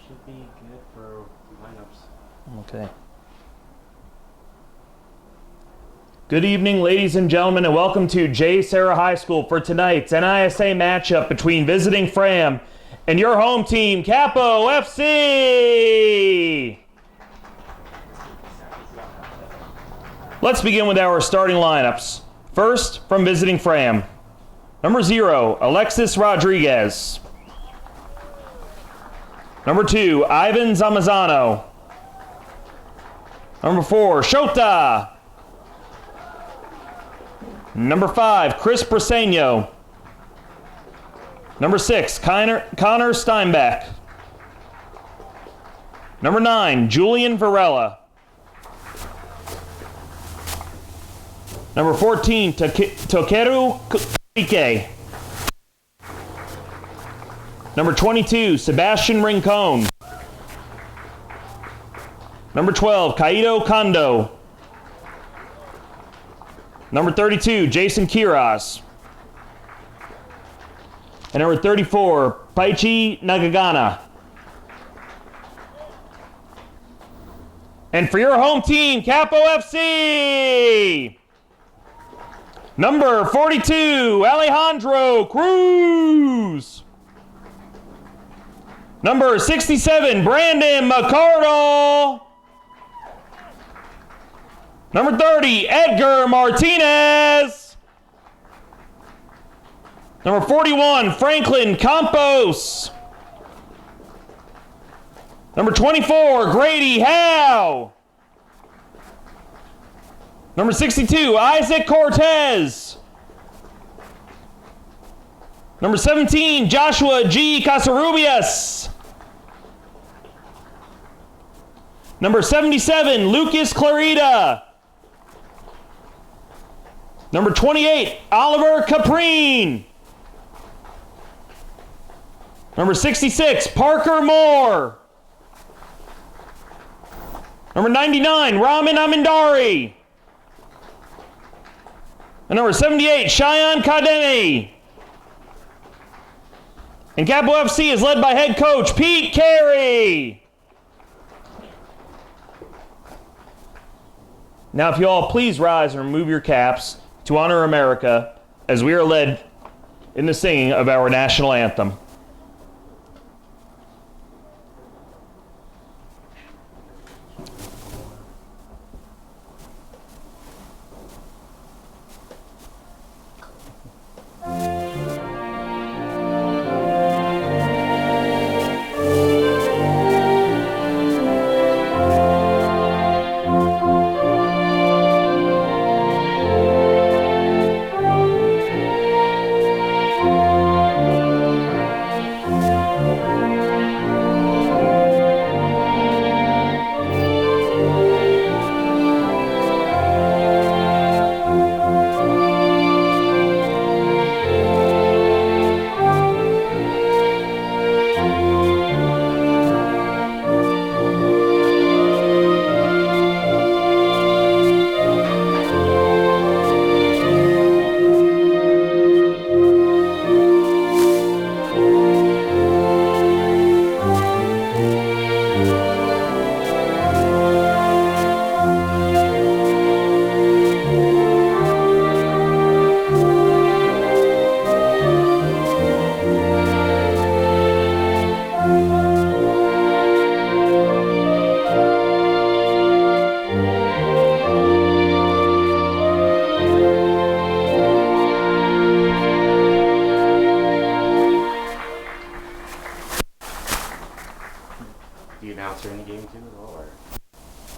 should be good for lineups. Okay. Good evening, ladies and gentlemen, and welcome to J. Sarah High School for tonight's NISA matchup between visiting Fram and your home team, Capo FC. Let's begin with our starting lineups. First, from visiting Fram. Number 0, Alexis Rodriguez. Number 2, Ivan Zamazano. Number 4, Shota. Number 5, Chris Briseño. Number 6, Connor Steinbeck. Number 9, Julian Varela. Number 14, Tokeru Kike. Number 22, Sebastian Rincon. Number 12, Kaido Kondo. Number 32, Jason Kiras. And number 34, Paichi Nagagana. And for your home team, Capo FC, number 42, Alejandro Cruz. Number 67, Brandon Mcardle. Number 30, Edgar Martinez. Number 41, Franklin Campos. Number 24, Grady Howe. Number 62, Isaac Cortez. Number 17, Joshua G. Casarubias. Number 77, Lucas Clarita. Number 28, Oliver Caprine. Number 66, Parker Moore. Number 99, Ramin Amindari. And number 78, Cheyenne Kademi. And Capo FC is led by head coach Pete Carey. Now, if you all please rise and remove your caps to honor America as we are led in the singing of our national anthem.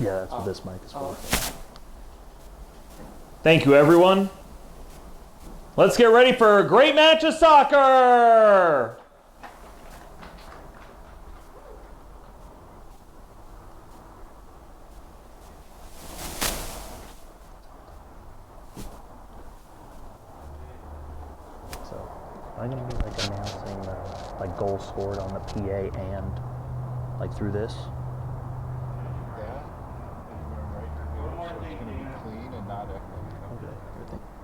Yeah, that's what this mic is for. Thank you, everyone. Let's get ready for a great match of soccer. So, I'm going to be like announcing the like goals scored on the PA and like through this.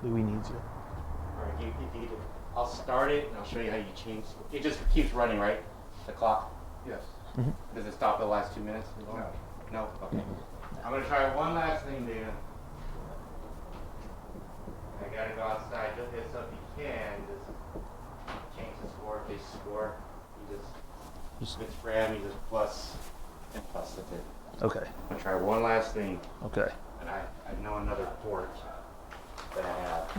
Louis needs you. Alright, I'll start it and I'll show you how you change. It just keeps running, right? The clock? Yes. Does it stop at the last 2 minutes? No. No? Okay. I'm going to try one last thing, Dan. I got to go outside. You'll hit something you can. Just change the score. If they score, you just if it's Fram, you just plus, and plus, that's it. Okay. I'm going to try one last thing. Okay. And I know another port that I have.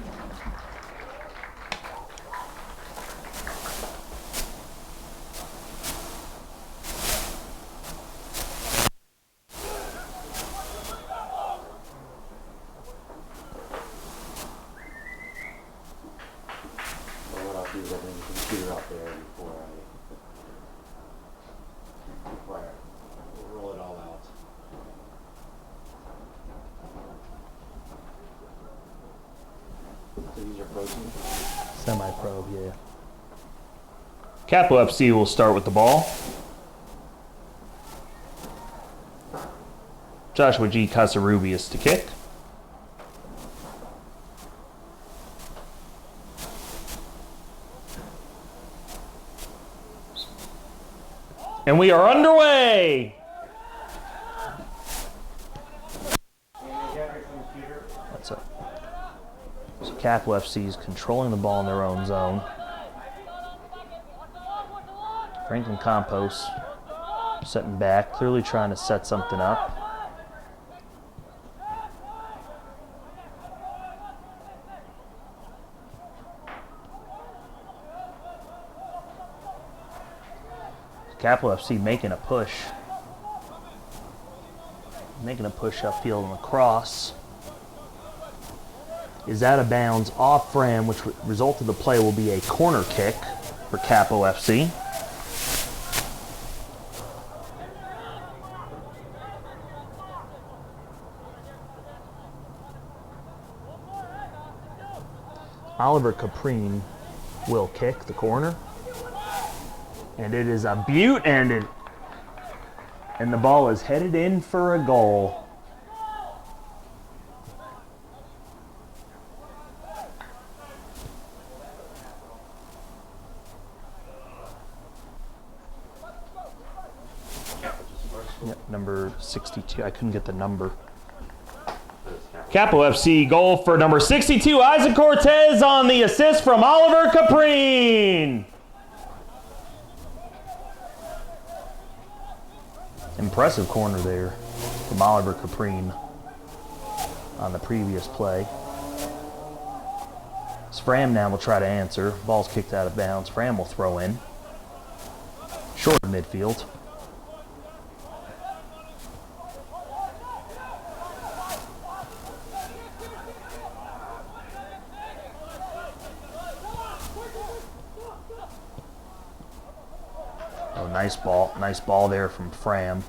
So what I'll do is I'll bring the computer out there before I roll it all out. So these are protein. Semi-pro, yeah. Capo FC will start with the ball. Joshua G. Casarubius to kick. And we are underway! That's it. So Capo FC is controlling the ball in their own zone. Franklin Campos setting back, clearly trying to set something up. Capo FC making a push. Making a push upfield, and the cross is out of bounds off Fram, which result of the play will be a corner kick for Capo FC. Oliver Caprine will kick the corner. And it is a beaut, and the ball is headed in for a goal. Yep, number 62. I couldn't get the number. Capo FC goal for number 62, Isaac Cortez, on the assist from Oliver Caprine. Impressive corner there from Oliver Caprine on the previous play. Fram now will try to answer. Ball's kicked out of bounds. Fram will throw in. Short of midfield. Oh, nice ball there from Fram.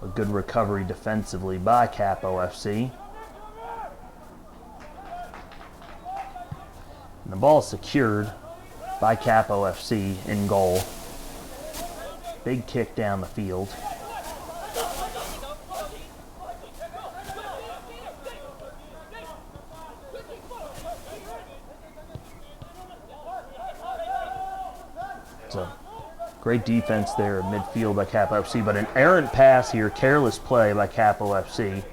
A good recovery defensively by Capo FC. And the ball is secured by Capo FC in goal. Big kick down the field. So, great defense there at midfield by Capo FC, but an errant pass here, careless play by Capo FC.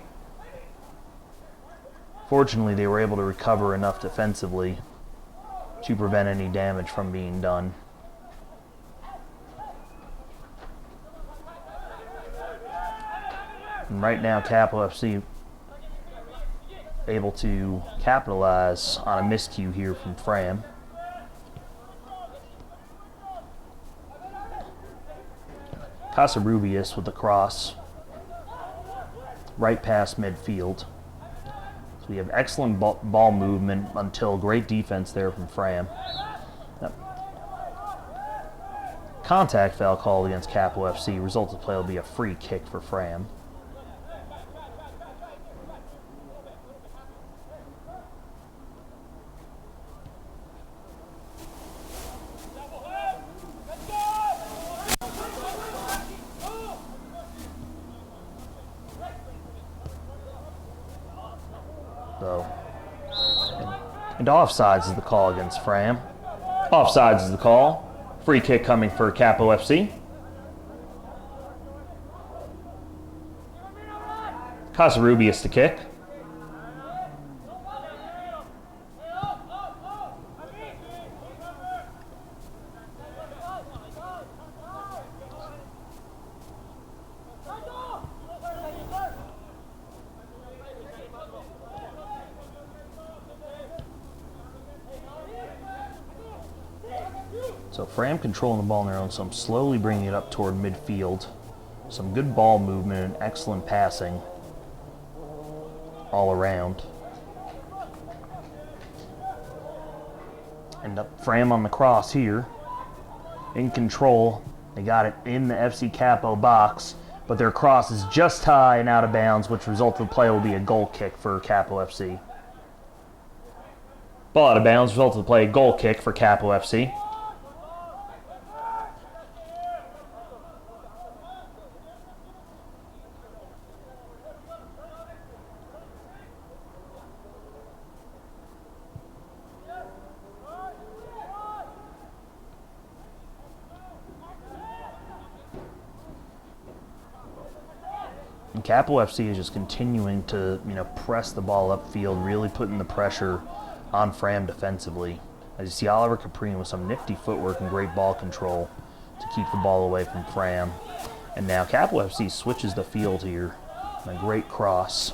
Fortunately, they were able to recover enough defensively to prevent any damage from being done. And right now, Capo FC able to capitalize on a miscue here from Fram. Casarubius with the cross, right past midfield. So we have excellent ball movement until great defense there from Fram. Yep. Contact foul called against Capo FC. Result of play will be a free kick for Fram. And offsides is the call against Fram. Offsides is the call. Free kick coming for Capo FC. Casarubius to kick. So Fram controlling the ball on their own, so I'm slowly bringing it up toward midfield. Some good ball movement and excellent passing all around. And up Fram on the cross here. In control. They got it in the FC Capo box, but their cross is just high and out of bounds, which result of the play will be a goal kick for Capo FC. Ball out of bounds, result of the play, a goal kick for Capo FC. And Capo FC is just continuing to, press the ball upfield, really putting the pressure on Fram defensively. As you see, Oliver Caprini with some nifty footwork and great ball control to keep the ball away from Fram. And now Capo FC switches the field here. And a great cross.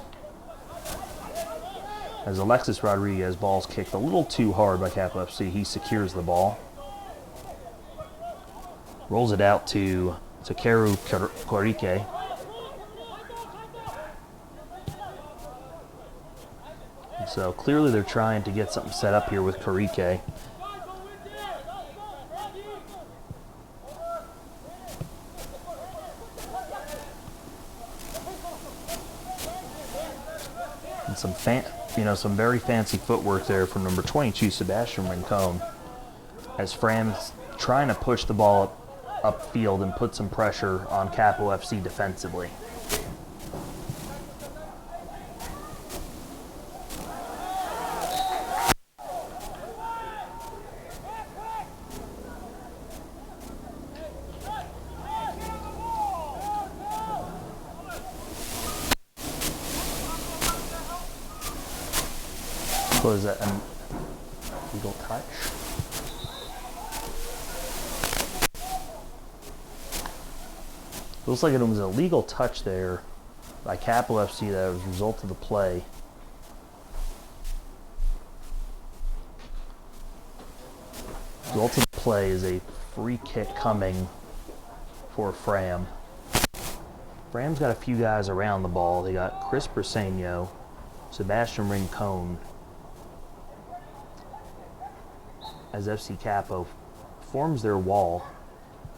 As Alexis Rodriguez ball's kicked a little too hard by Capo FC, he secures the ball. Rolls it out to Takeru Korike. So clearly they're trying to get something set up here with Korike. And some very fancy footwork there from number 22, Sebastian Rincon, as Fram's trying to push the ball upfield and put some pressure on Capo FC defensively. Was that an illegal touch? Looks like it was a legal touch there by Capo FC that was a result of the play. The result of the play is a free kick coming for Fram. Fram's got a few guys around the ball. They got Chris Briseño, Sebastian Rincon, as FC Capo forms their wall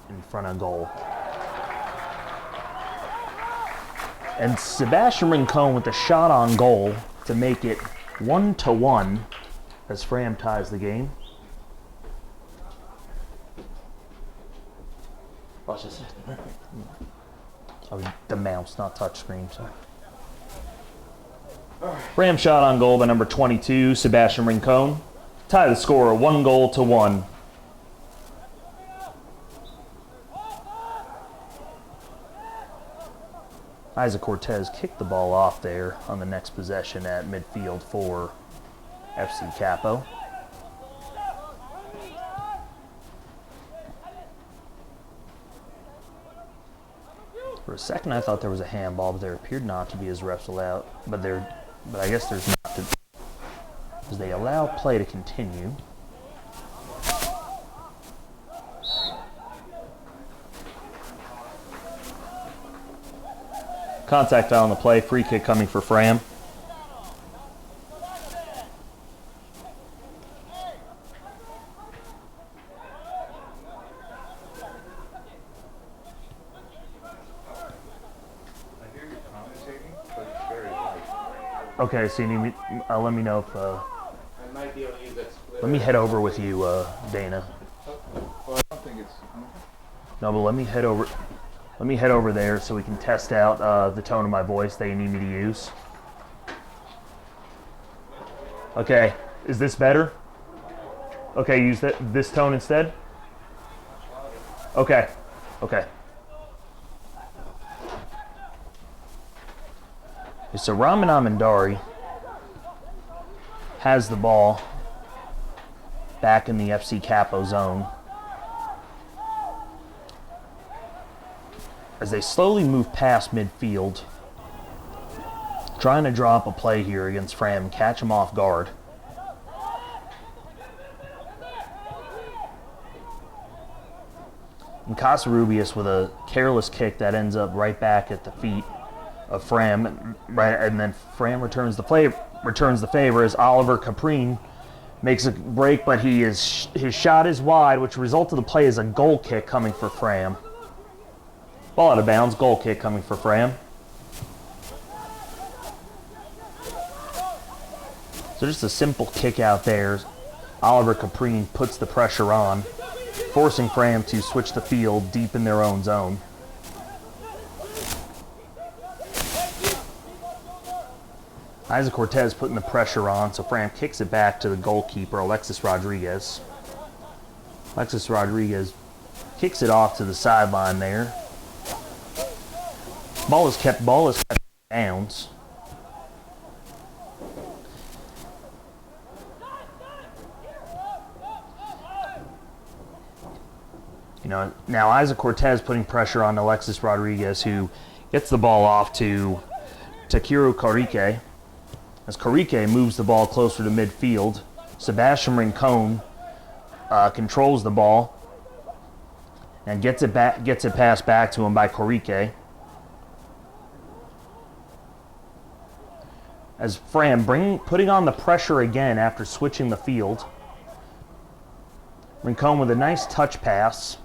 in front of goal. And Sebastian Rincon with the shot on goal to make it 1-1 as Fram ties the game. Watch this. Oh, the mouse, not touchscreen, sorry. Fram shot on goal by number 22, Sebastian Rincon. Tie the score 1-1. Isaac Cortez kicked the ball off there on the next possession at midfield for FC Capo. For a second I thought there was a handball, but there appeared not to be as refs allowed. But I guess there's not, because they allow play to continue. Contact foul on the play, free kick coming for Fram. Okay, so you need me, let me know if, I might be able to use that splitter. let me head over with you, Dana. Well, I don't think it's... No, but let me head over there so we can test out the tone of my voice that you need me to use. Okay, is this better? Okay, use this tone instead? Okay, okay. So Raman Amandari has the ball back in the FC Capo zone. As they slowly move past midfield, trying to draw up a play here against Fram, catch him off guard. And Casarubius with a careless kick that ends up right back at the feet of Fram, and then Fram returns the favor as Oliver Caprine makes a break, but his shot is wide, which result of the play is a goal kick coming for Fram. Ball out of bounds, goal kick coming for Fram. So just a simple kick out there. Oliver Caprine puts the pressure on, forcing Fram to switch the field deep in their own zone. Isaac Cortez putting the pressure on, so Fram kicks it back to the goalkeeper, Alexis Rodriguez. Alexis Rodriguez kicks it off to the sideline there. Ball is kept bounds. Now Isaac Cortez putting pressure on Alexis Rodriguez, who gets the ball off to Takeru Korike. As Korike moves the ball closer to midfield, Sebastian Rincon controls the ball and gets it passed back to him by Korike. As Fram putting on the pressure again after switching the field. Rincon with a nice touch pass.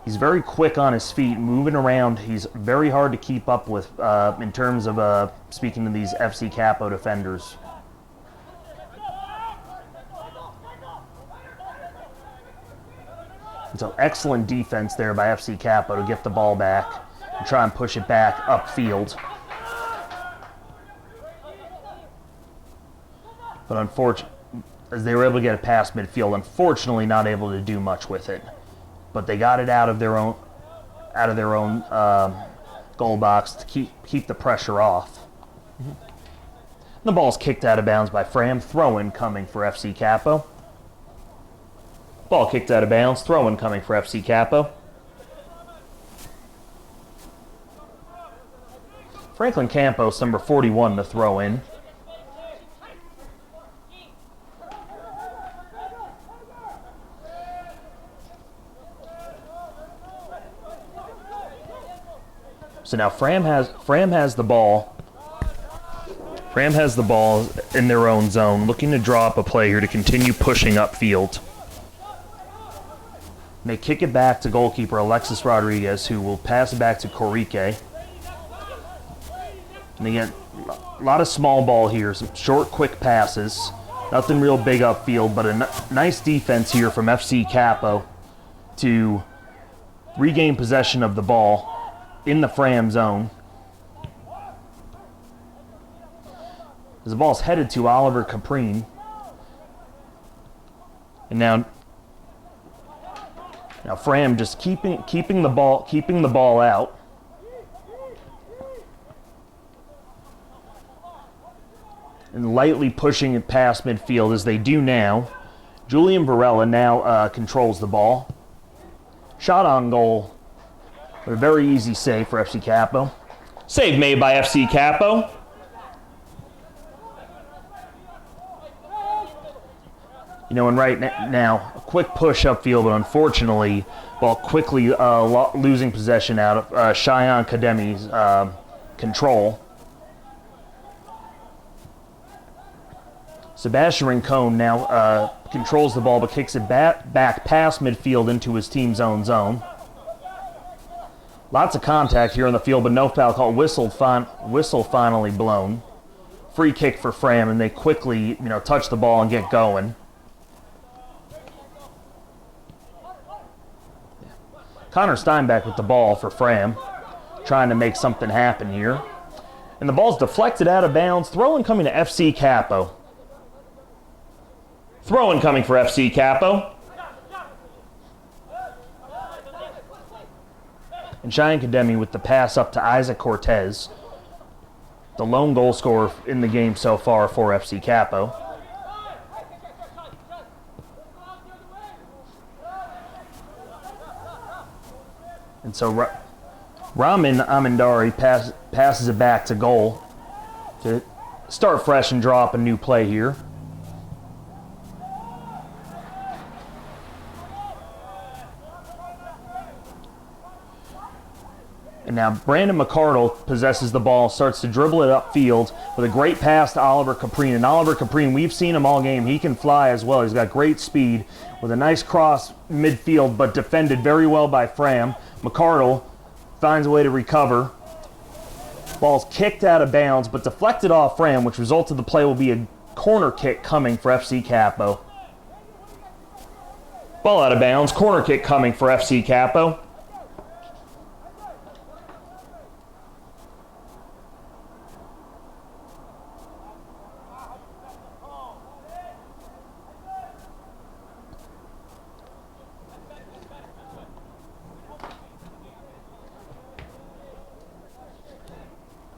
He's very quick on his feet, moving around. He's very hard to keep up with in terms of speaking to these FC Capo defenders. And so excellent defense there by FC Capo to get the ball back and try and push it back upfield. But unfortunately, as they were able to get it past midfield, unfortunately not able to do much with it. But they got it out of their own goal box to keep the pressure off. The ball's kicked out of bounds by Fram. Throw-in coming for FC Capo. Ball kicked out of bounds. Throw-in coming for FC Capo. Franklin Campos, number 41, to throw in. So now Fram has the ball. Fram has the ball in their own zone, looking to draw up a play here to continue pushing upfield. They kick it back to goalkeeper Alexis Rodriguez, who will pass it back to Korike. And again, a lot of small ball here, some short, quick passes. Nothing real big upfield, but a nice defense here from FC Capo to regain possession of the ball in the Fram zone. As the ball's headed to Oliver Caprine. And now Fram just keeping the ball out. And lightly pushing it past midfield as they do now. Julian Varela now controls the ball. Shot on goal. A very easy save for FC Capo. Save made by FC Capo. And right now, a quick push upfield, but unfortunately, while quickly losing possession out of Cheyenne Kademi's control. Sebastian Rincon now controls the ball, but kicks it back past midfield into his team's own zone. Lots of contact here on the field, but no foul call. Whistle finally blown. Free kick for Fram, and they quickly, touch the ball and get going. Connor Steinbeck with the ball for Fram, trying to make something happen here. And the ball's deflected out of bounds. Throw-in coming to FC Capo. Throw-in coming for FC Capo. And Cheyenne Kademi with the pass up to Isaac Cortez. the lone goal scorer in the game so far for FC Capo. And so Ramin Amandari passes it back to goal to start fresh and draw up a new play here. And now Brandon Mcardle possesses the ball, starts to dribble it upfield with a great pass to Oliver Caprine. And Oliver Caprine, we've seen him all game. He can fly as well. He's got great speed with a nice cross midfield, but defended very well by Fram. Mcardle finds a way to recover. Ball's kicked out of bounds, but deflected off Fram, which resulted the play will be a corner kick coming for FC Capo. Ball out of bounds, corner kick coming for FC Capo.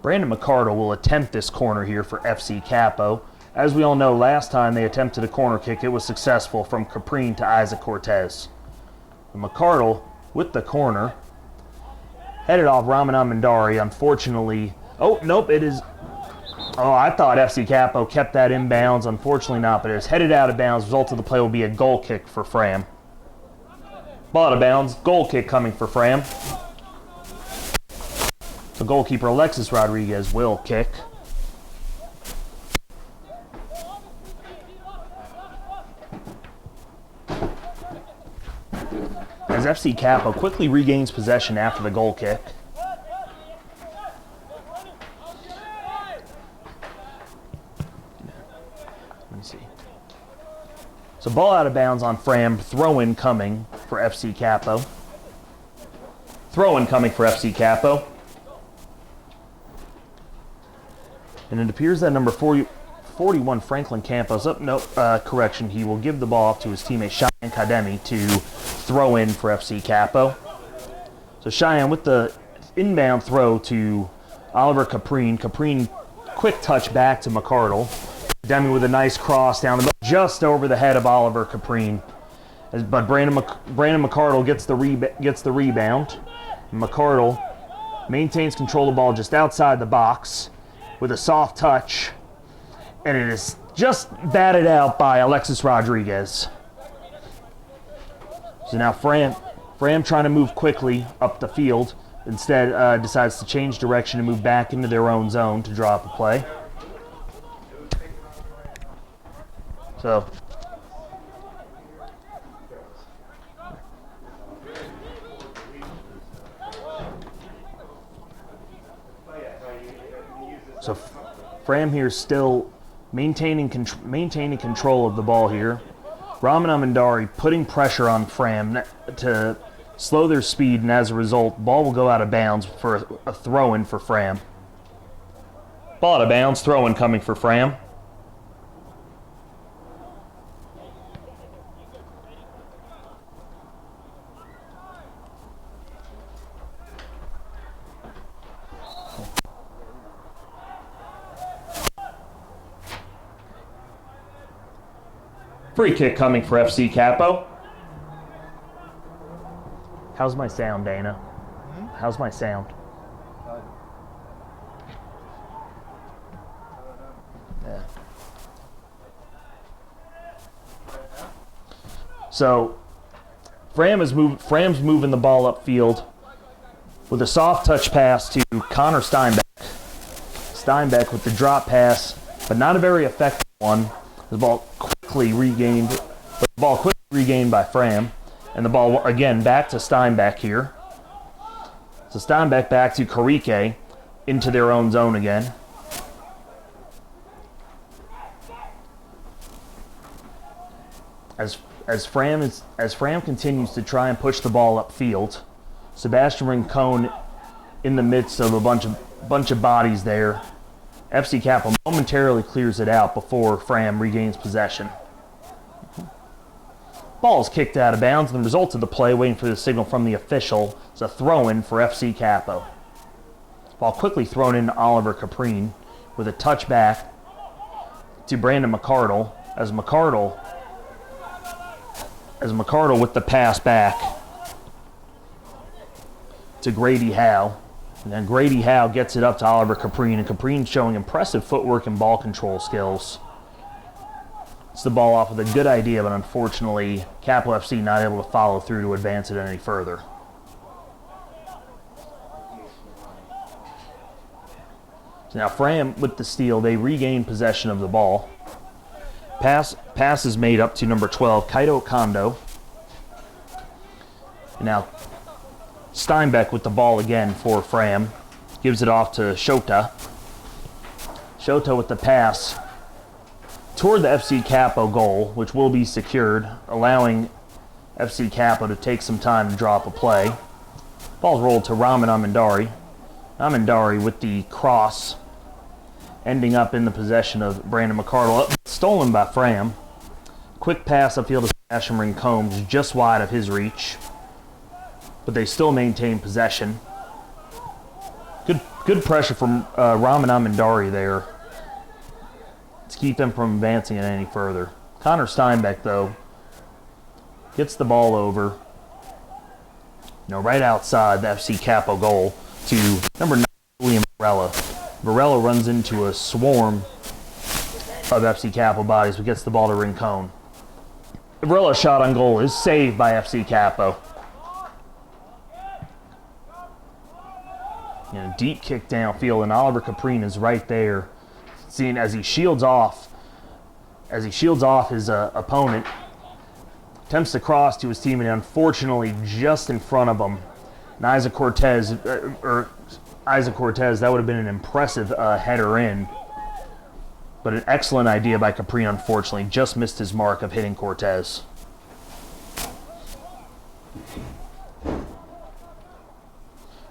Brandon Mcardle will attempt this corner here for FC Capo. As we all know, last time they attempted a corner kick, it was successful from Caprine to Isaac Cortez. Mcardle with the corner. Headed off Ramin Amandari, unfortunately. Oh, nope, it is. Oh, I thought FC Capo kept that in bounds. Unfortunately not, but it is headed out of bounds. Result of the play will be a goal kick for Fram. Ball out of bounds, goal kick coming for Fram. The goalkeeper Alexis Rodriguez will kick. As FC Capo quickly regains possession after the goal kick. Let me see. So ball out of bounds on Fram, throw-in coming for FC Capo. Throw-in coming for FC Capo. And it appears that number 41, Franklin Campos, correction, he will give the ball off to his teammate Cheyenne Kademi to throw in for FC Capo. So Cheyenne with the inbound throw to Oliver Caprine. Caprine, quick touch back to Mcardle. Kademi with a nice cross down the middle, just over the head of Oliver Caprine. But Brandon Mcardle gets the rebound. Mcardle maintains control of the ball just outside the box with a soft touch, and it is just batted out by Alexis Rodriguez. So now Fram trying to move quickly up the field, instead decides to change direction and move back into their own zone to draw up a play. So Fram here still maintaining control of the ball here. Ramin Amandari putting pressure on Fram to slow their speed, and as a result, ball will go out of bounds for a throw-in for Fram. Ball out of bounds, throw-in coming for Fram. Free kick coming for FC Capo. How's my sound, Dana? How's my sound? Yeah. So Fram's moving the ball upfield with a soft touch pass to Connor Steinbeck. Steinbeck with the drop pass, but not a very effective one. The ball quickly regained by Fram, and the ball again back to Steinbeck here. So Steinbeck back to Karike into their own zone again. As Fram continues to try and push the ball upfield, Sebastian Rincon in the midst of a bunch of bodies there. FC Capo momentarily clears it out before Fram regains possession. Ball is kicked out of bounds, and the result of the play, waiting for the signal from the official, is a throw-in for FC Capo. Ball quickly thrown in to Oliver Caprine. with a touchback to Brandon Mcardle as McCardle with the pass back to Grady Howe. And then Grady Howe gets it up to Oliver Caprine, and Caprine showing impressive footwork and ball control skills. It's the ball off with a good idea, but unfortunately, Capo FC not able to follow through to advance it any further. So now Fram with the steal, they regain possession of the ball. Pass is made up to number 12, Kaito Kondo. And now Steinbeck with the ball again for Fram. Gives it off to Shota. Shota with the pass toward the FC Capo goal, which will be secured, allowing FC Capo to take some time to drop a play. Ball's rolled to Raman Amandari. Amandari with the cross, ending up in the possession of Brandon Mcardle. Stolen by Fram. Quick pass upfield to Sebastian Rincon, just wide of his reach. But they still maintain possession. Good pressure from Raman Amandari there to keep him from advancing it any further. Connor Steinbeck, though, gets the ball over, right outside the FC Capo goal to number 9, Julian Varela. Varela runs into a swarm of FC Capo bodies, but gets the ball to Rincon. Varela's shot on goal is saved by FC Capo. Deep kick downfield, and Oliver Caprine is right there, seeing as he shields off his opponent. Attempts to cross to his teammate, unfortunately just in front of him. And Isaac Cortez, that would have been an impressive header in. But an excellent idea by Caprine, unfortunately, just missed his mark of hitting Cortez.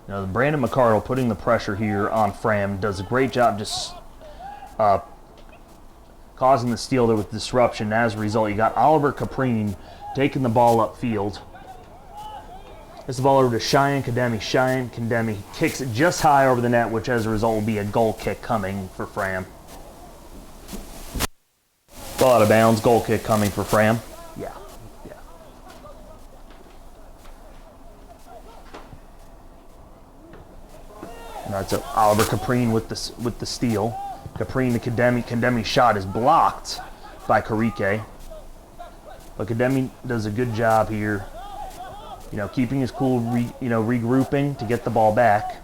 Now, Brandon Mcardle putting the pressure here on Fram does a great job just causing the steal there with disruption. As a result, you got Oliver Caprine taking the ball upfield. Gets the ball over to Cheyenne Kademi. Cheyenne Kademi kicks it just high over the net, which as a result will be a goal kick coming for Fram. Ball out of bounds, goal kick coming for Fram. Yeah. And that's Oliver Caprine with the steal. Caprine to Kademi. Kademi's shot is blocked by Karike. But Kademi does a good job here, keeping his cool, regrouping to get the ball back.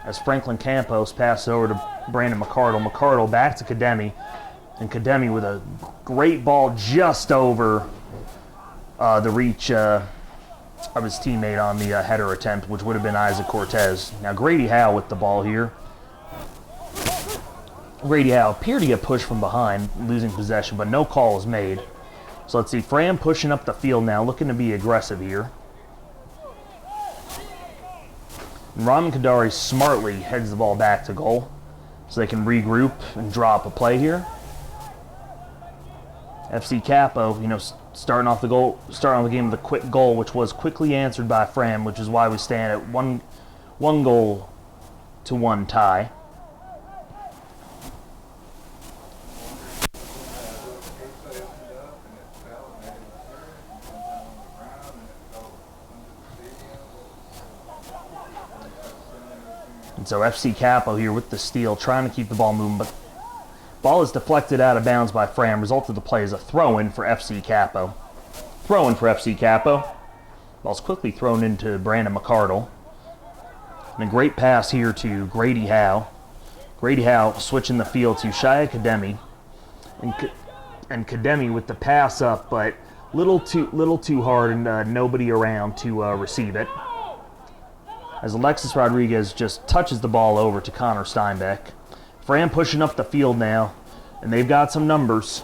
As Franklin Campos passes over to Brandon Mcardle. Mcardle back to Kademi. And Kademi with a great ball just over the reach of his teammate on the header attempt, which would have been Isaac Cortez. Now Grady Howe with the ball here. Grady Howe appeared to get pushed from behind, losing possession, but no call is made. So let's see, Fram pushing up the field now, looking to be aggressive here. And Raman Kadari smartly heads the ball back to goal, so they can regroup and drop a play here. FC Capo, starting off the game with a quick goal, which was quickly answered by Fram, which is why we stand at one goal to 1 tie. And so FC Capo here with the steal, trying to keep the ball moving, but ball is deflected out of bounds by Fram. Result of the play is a throw-in for FC Capo. Ball's quickly thrown into Brandon Mcardle. And a great pass here to Grady Howe. Grady Howe switching the field to Shia Kademi. And Kademi with the pass up, but little too hard and nobody around to receive it. As Alexis Rodriguez just touches the ball over to Connor Steinbeck. Fram pushing up the field now, and they've got some numbers.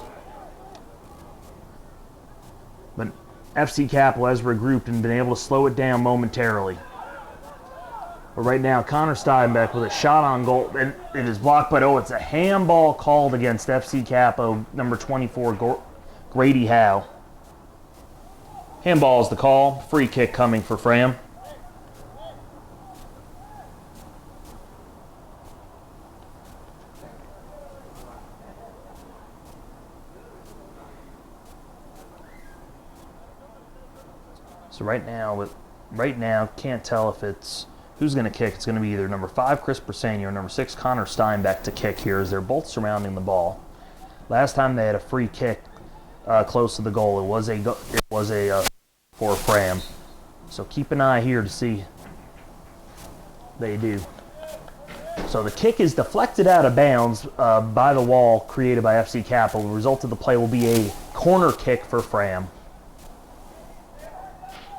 But FC Capo has regrouped and been able to slow it down momentarily. But right now, Connor Steinbeck with a shot on goal, and it is blocked, but it's a handball called against FC Capo, number 24, Grady Howe. Handball is the call. Free kick coming for Fram. So right now, can't tell if it's who's going to kick. It's going to be either number 5, Chris Bersani, or number 6, Connor Steinbeck to kick here, as they're both surrounding the ball. Last time they had a free kick close to the goal, it was a for Fram. So keep an eye here to see. They do. So the kick is deflected out of bounds by the wall created by FC Capo. The result of the play will be a corner kick for Fram.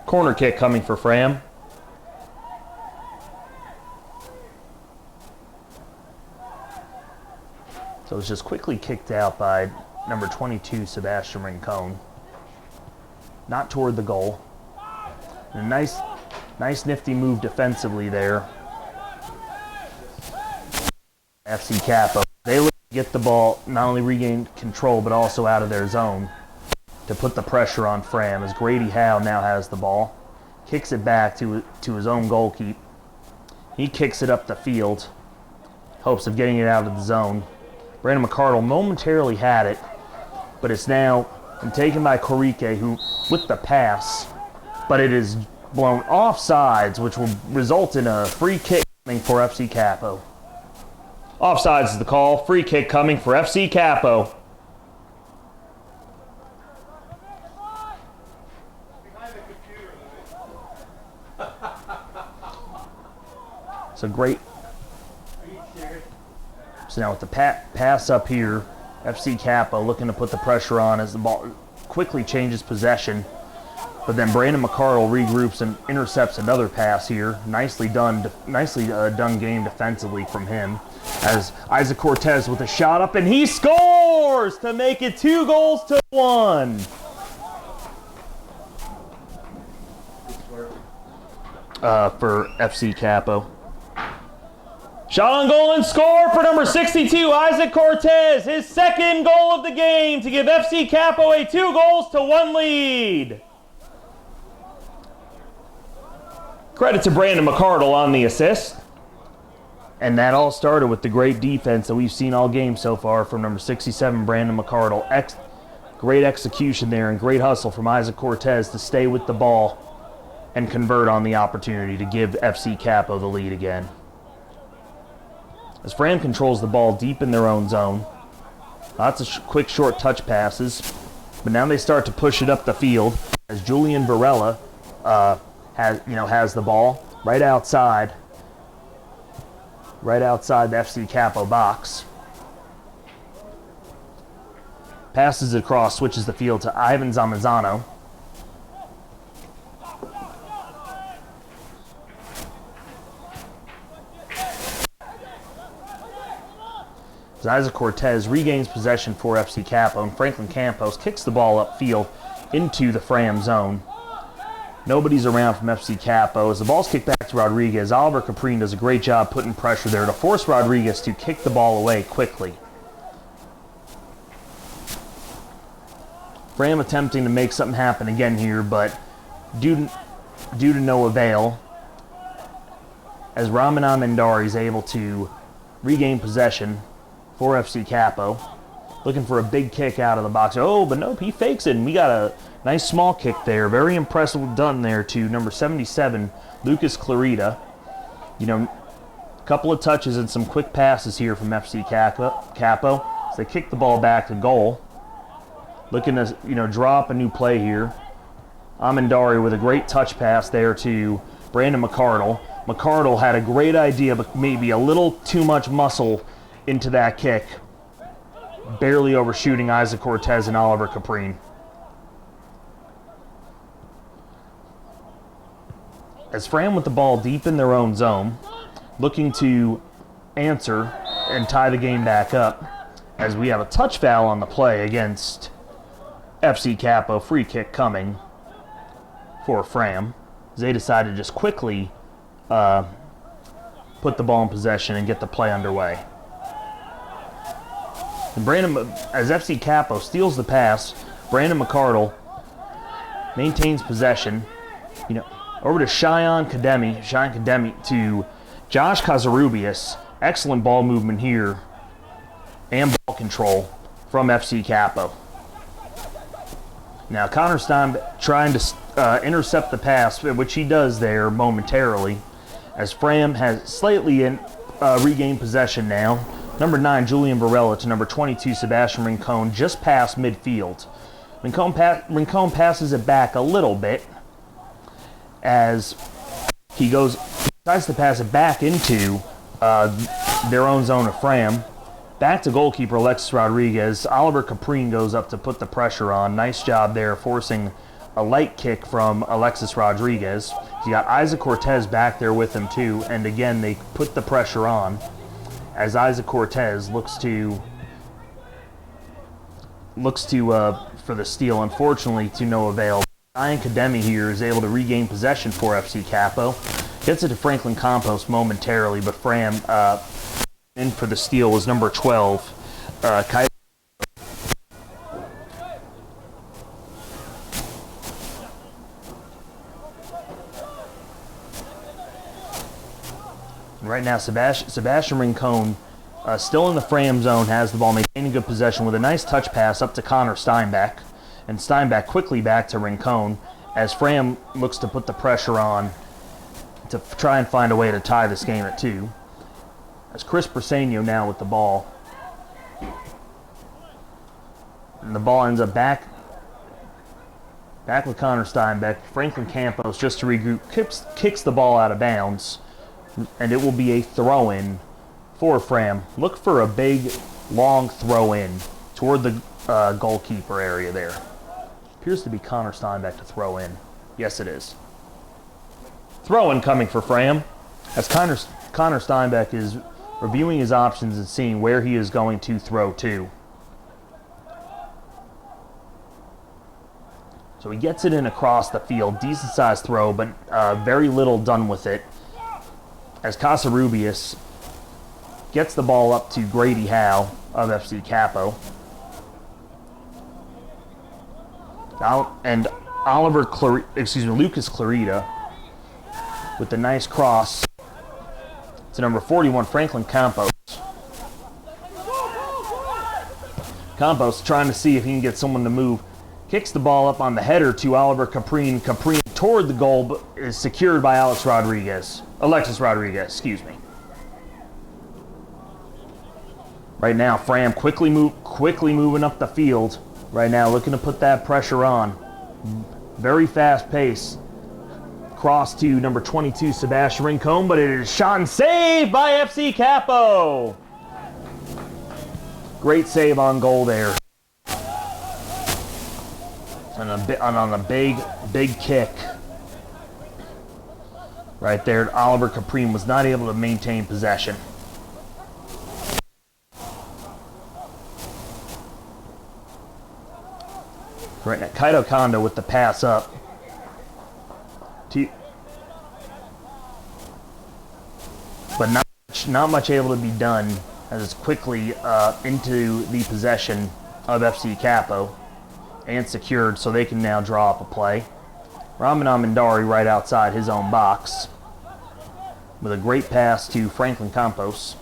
Corner kick coming for Fram. So it's just quickly kicked out by number 22, Sebastian Rincon. Not toward the goal. And a nice nifty move defensively there. FC Capo. They look to get the ball, not only regain control, but also out of their zone to put the pressure on Fram, as Grady Howe now has the ball. Kicks it back to his own goalkeeper. He kicks it up the field. Hopes of getting it out of the zone. Brandon Mcardle momentarily had it, but it's now taken by Corrique, who with the pass, but it is blown offsides, which will result in a free kick coming for FC Capo. Offsides is the call. Free kick coming for FC Capo. So great. So now with the pass up here, FC Capo looking to put the pressure on as the ball quickly changes possession. But then Brandon Mcardle regroups and intercepts another pass here. Nicely done game defensively from him. As Isaac Cortez with a shot up, and he scores to make it 2-1. For FC Capo. Shot on goal and score for number 62, Isaac Cortez. His second goal of the game to give FC Capo a 2-1 lead. Credit to Brandon Mcardle on the assist. And that all started with the great defense that we've seen all game so far from number 67, Brandon Mcardle. Great execution there and great hustle from Isaac Cortez to stay with the ball and convert on the opportunity to give FC Capo the lead again. As Fram controls the ball deep in their own zone. Lots of quick short touch passes. But now they start to push it up the field as Julian Varela has the ball right outside the FC Capo box. Passes it across, switches the field to Ivan Zamazano. As Isaac Cortez regains possession for FC Capo, and Franklin Campos kicks the ball upfield into the Fram zone. Nobody's around from FC Capo. As the ball's kicked back to Rodriguez, Oliver Caprin does a great job putting pressure there to force Rodriguez to kick the ball away quickly. Fram attempting to make something happen again here, but due to no avail, as Raman Amendari is able to regain possession for FC Capo, looking for a big kick out of the box. Oh, but nope, he fakes it, and we got a nice small kick there. Very impressive done there to number 77, Lucas Clarita. A couple of touches and some quick passes here from FC Capo. So they kick the ball back to goal. Looking to, draw up a new play here. Amendari with a great touch pass there to Brandon Mcardle. Mcardle had a great idea, but maybe a little too much muscle into that kick. Barely overshooting Isaac Cortez and Oliver Caprin. As Fram with the ball deep in their own zone, looking to answer and tie the game back up, as we have a touch foul on the play against FC Capo. Free kick coming for Fram. They decided to just quickly put the ball in possession and get the play underway. And as FC Capo steals the pass, Brandon Mcardle maintains possession. Over to Cheyenne Kademi to Josh Kazarubias. Excellent ball movement here and ball control from FC Capo. Now Connor Stein trying to intercept the pass, which he does there momentarily, as Fram has slightly regained possession now. Number 9, Julian Varela, to number 22, Sebastian Rincon, just past midfield. Rincon passes it back a little bit as he decides to pass it back into their own zone of Fram. Back to goalkeeper Alexis Rodriguez. Oliver Caprine goes up to put the pressure on. Nice job there, forcing a light kick from Alexis Rodriguez. You got Isaac Cortez back there with him too, and again they put the pressure on as Isaac Cortez looks to for the steal, unfortunately to no avail. Ian Kademi here is able to regain possession for FC Capo. Gets it to Franklin Campos momentarily, but Fram in for the steal was number 12, Capo. Right now, Sebastian Rincon, still in the Fram zone, has the ball, maintaining good possession with a nice touch pass up to Connor Steinbeck. And Steinbeck quickly back to Rincon as Fram looks to put the pressure on to try and find a way to tie this game at 2. As Chris Briseno now with the ball. And the ball ends up back with Connor Steinbeck. Franklin Campos, just to regroup, kicks the ball out of bounds. And it will be a throw-in for Fram. Look for a big, long throw-in toward the goalkeeper area there. Appears to be Connor Steinbeck to throw in. Yes, it is. Throw-in coming for Fram, as Connor Steinbeck is reviewing his options and seeing where he is going to throw to. So he gets it in across the field. Decent-sized throw, but very little done with it. As Casarubius gets the ball up to Grady Howe of FC Capo. And Lucas Clarita with the nice cross to number 41, Franklin Campos. Campos trying to see if he can get someone to move. Kicks the ball up on the header to Oliver Caprine. Caprine toward the goal, but is secured by Alexis Rodriguez, excuse me. Right now, Fram quickly moving up the field. Right now, looking to put that pressure on. Very fast pace. Cross to number 22, Sebastian Rincon, but it is shot and saved by FC Capo. Great save on goal there. And on a big kick. Right there, Oliver Caprine was not able to maintain possession. Right now, Kaito Kondo with the pass up. But not much able to be done as it's quickly into the possession of FC Capo and secured, so they can now draw up a play. Raman Amandari right outside his own box with a great pass to Franklin Campos.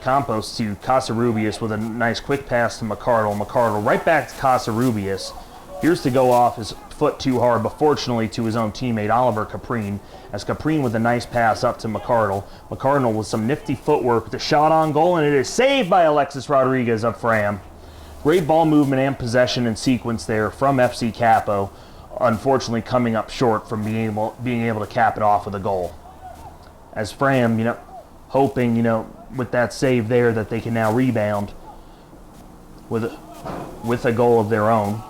Campos to Casarubius with a nice quick pass to Mcardle. Mcardle right back to Casarubius. Here's to go off his foot too hard, but fortunately to his own teammate Oliver Caprine, as Caprine with a nice pass up to Mcardle. Mcardle with some nifty footwork with a shot on goal, and it is saved by Alexis Rodriguez of Fram. Great ball movement and possession and sequence there from FC Capo, unfortunately coming up short from being able to cap it off with a goal. As Fram, hoping, with that save there that they can now rebound with a goal of their own.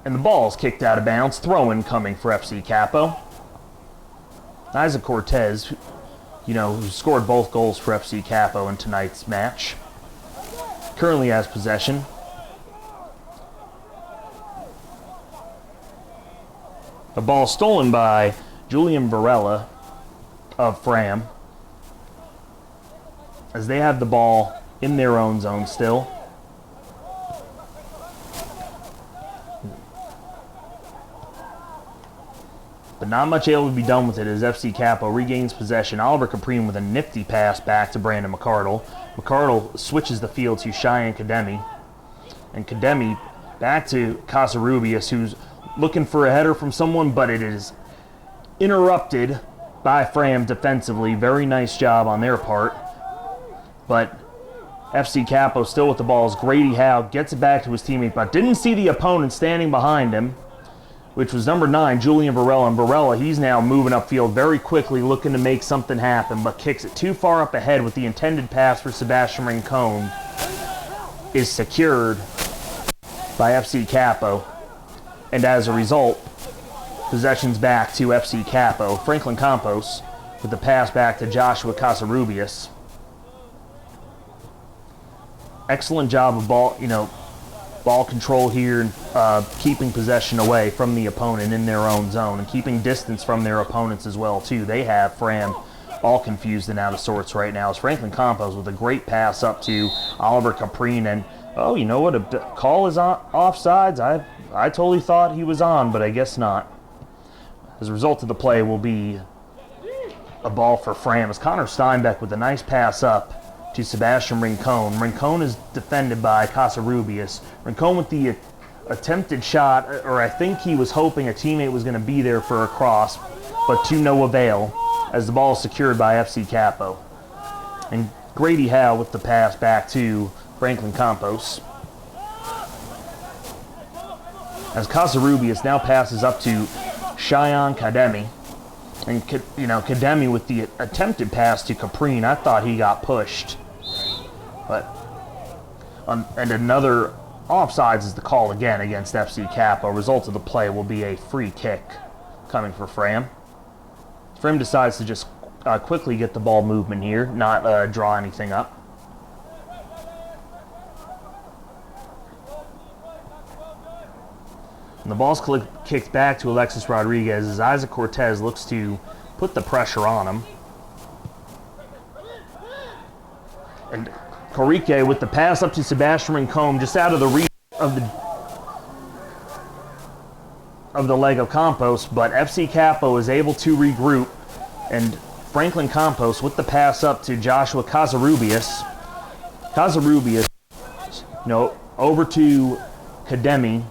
And the ball's kicked out of bounds. Throw-in coming for FC Capo. Isaac Cortez, who scored both goals for FC Capo in tonight's match, currently has possession. The ball stolen by Julian Varela of Fram, as they have the ball in their own zone still. But not much able to be done with it as FC Capo regains possession. Oliver Caprine with a nifty pass back to Brandon Mcardle. Mcardle switches the field to Cheyenne Kademi. And Kademi Back to Casarubias, who's looking for a header from someone, but it is interrupted by Fram defensively. Very nice job on their part. But FC Capo still with the ball as Grady Howe gets it back to his teammate, but didn't see the opponent standing behind him, which was number 9, Julian Varela. And Varela, he's now moving upfield very quickly, looking to make something happen, but kicks it too far up ahead with the intended pass for Sebastian Rincon. Is secured by FC Capo. And as a result, possession's back to FC Capo. Franklin Campos with the pass back to Joshua Casarubias. Excellent job of ball control here, and keeping possession away from the opponent in their own zone, and keeping distance from their opponents as well too. They have Fram all confused and out of sorts right now. As Franklin Campos with a great pass up to Oliver Caprine, and oh, you know what? A call is on offsides. I totally thought he was on, but I guess not. As a result of the play will be a ball for Fram, as Connor Steinbeck with a nice pass up to Sebastian Rincon. Rincon is defended by Casarubias. Rincon with the attempted shot, or I think he was hoping a teammate was going to be there for a cross, but to no avail, as the ball is secured by FC Capo. And Grady Howe with the pass back to Franklin Campos. As Casarubias now passes up to Cheyenne Kademi. And, Kademi with the attempted pass to Caprine. I thought he got pushed. But, and another offsides is the call again against FC Capo. Result of the play will be a free kick coming for Fram. Fram decides to just quickly get the ball movement here, not draw anything up. And the ball's kicked back to Alexis Rodriguez as Isaac Cortez looks to put the pressure on him. And Corrique with the pass up to Sebastian Rincon, just out of the reach of the leg of Campos, but FC Capo is able to regroup, and Franklin Campos with the pass up to Joshua Casarubias. Casarubias, over to Kademi.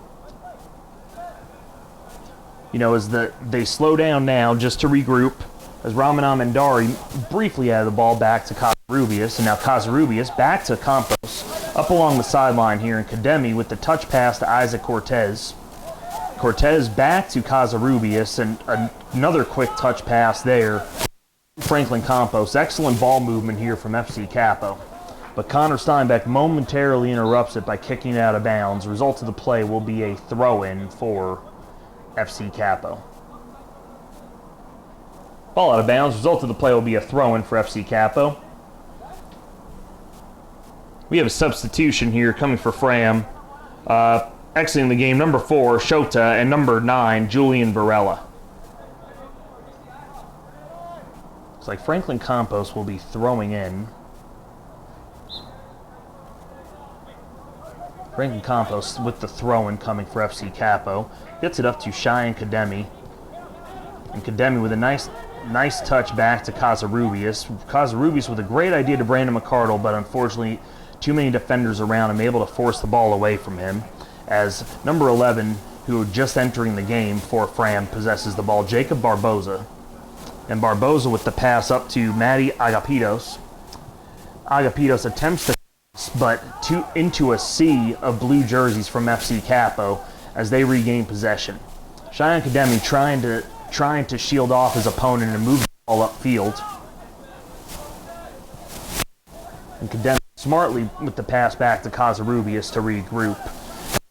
As they slow down now just to regroup, as Raman Amendari briefly had the ball back to Casarubias, and now Casarubias back to Campos, up along the sideline here, and Kademi with the touch pass to Isaac Cortez. Cortez back to Casarubias, and another quick touch pass there. Franklin Campos, excellent ball movement here from FC Capo. But Connor Steinbeck momentarily interrupts it by kicking it out of bounds. Result of the play will be a throw-in for FC Capo. Ball out of bounds. Result of the play will be a throw-in for FC Capo. We have a substitution here coming for Fram. Exiting the game, number 4, Shota, and number 9, Julian Varela. Looks like Franklin Campos will be throwing in. Franklin Campos with the throw-in coming for FC Capo. Gets it up to Cheyenne Kademi. And Kademi with a nice touch back to Casarubias. Casarubias with a great idea to Brandon Mcardle, but unfortunately too many defenders around him, able to force the ball away from him. As number 11, who just entering the game for Fram, possesses the ball, Jacob Barboza. And Barboza with the pass up to Matty Agapitos. Agapitos attempts to but into a sea of blue jerseys from FC Capo as they regain possession. Cheyenne Kademi trying to shield off his opponent and move the ball upfield. And Kademi smartly with the pass back to Casarubias to regroup.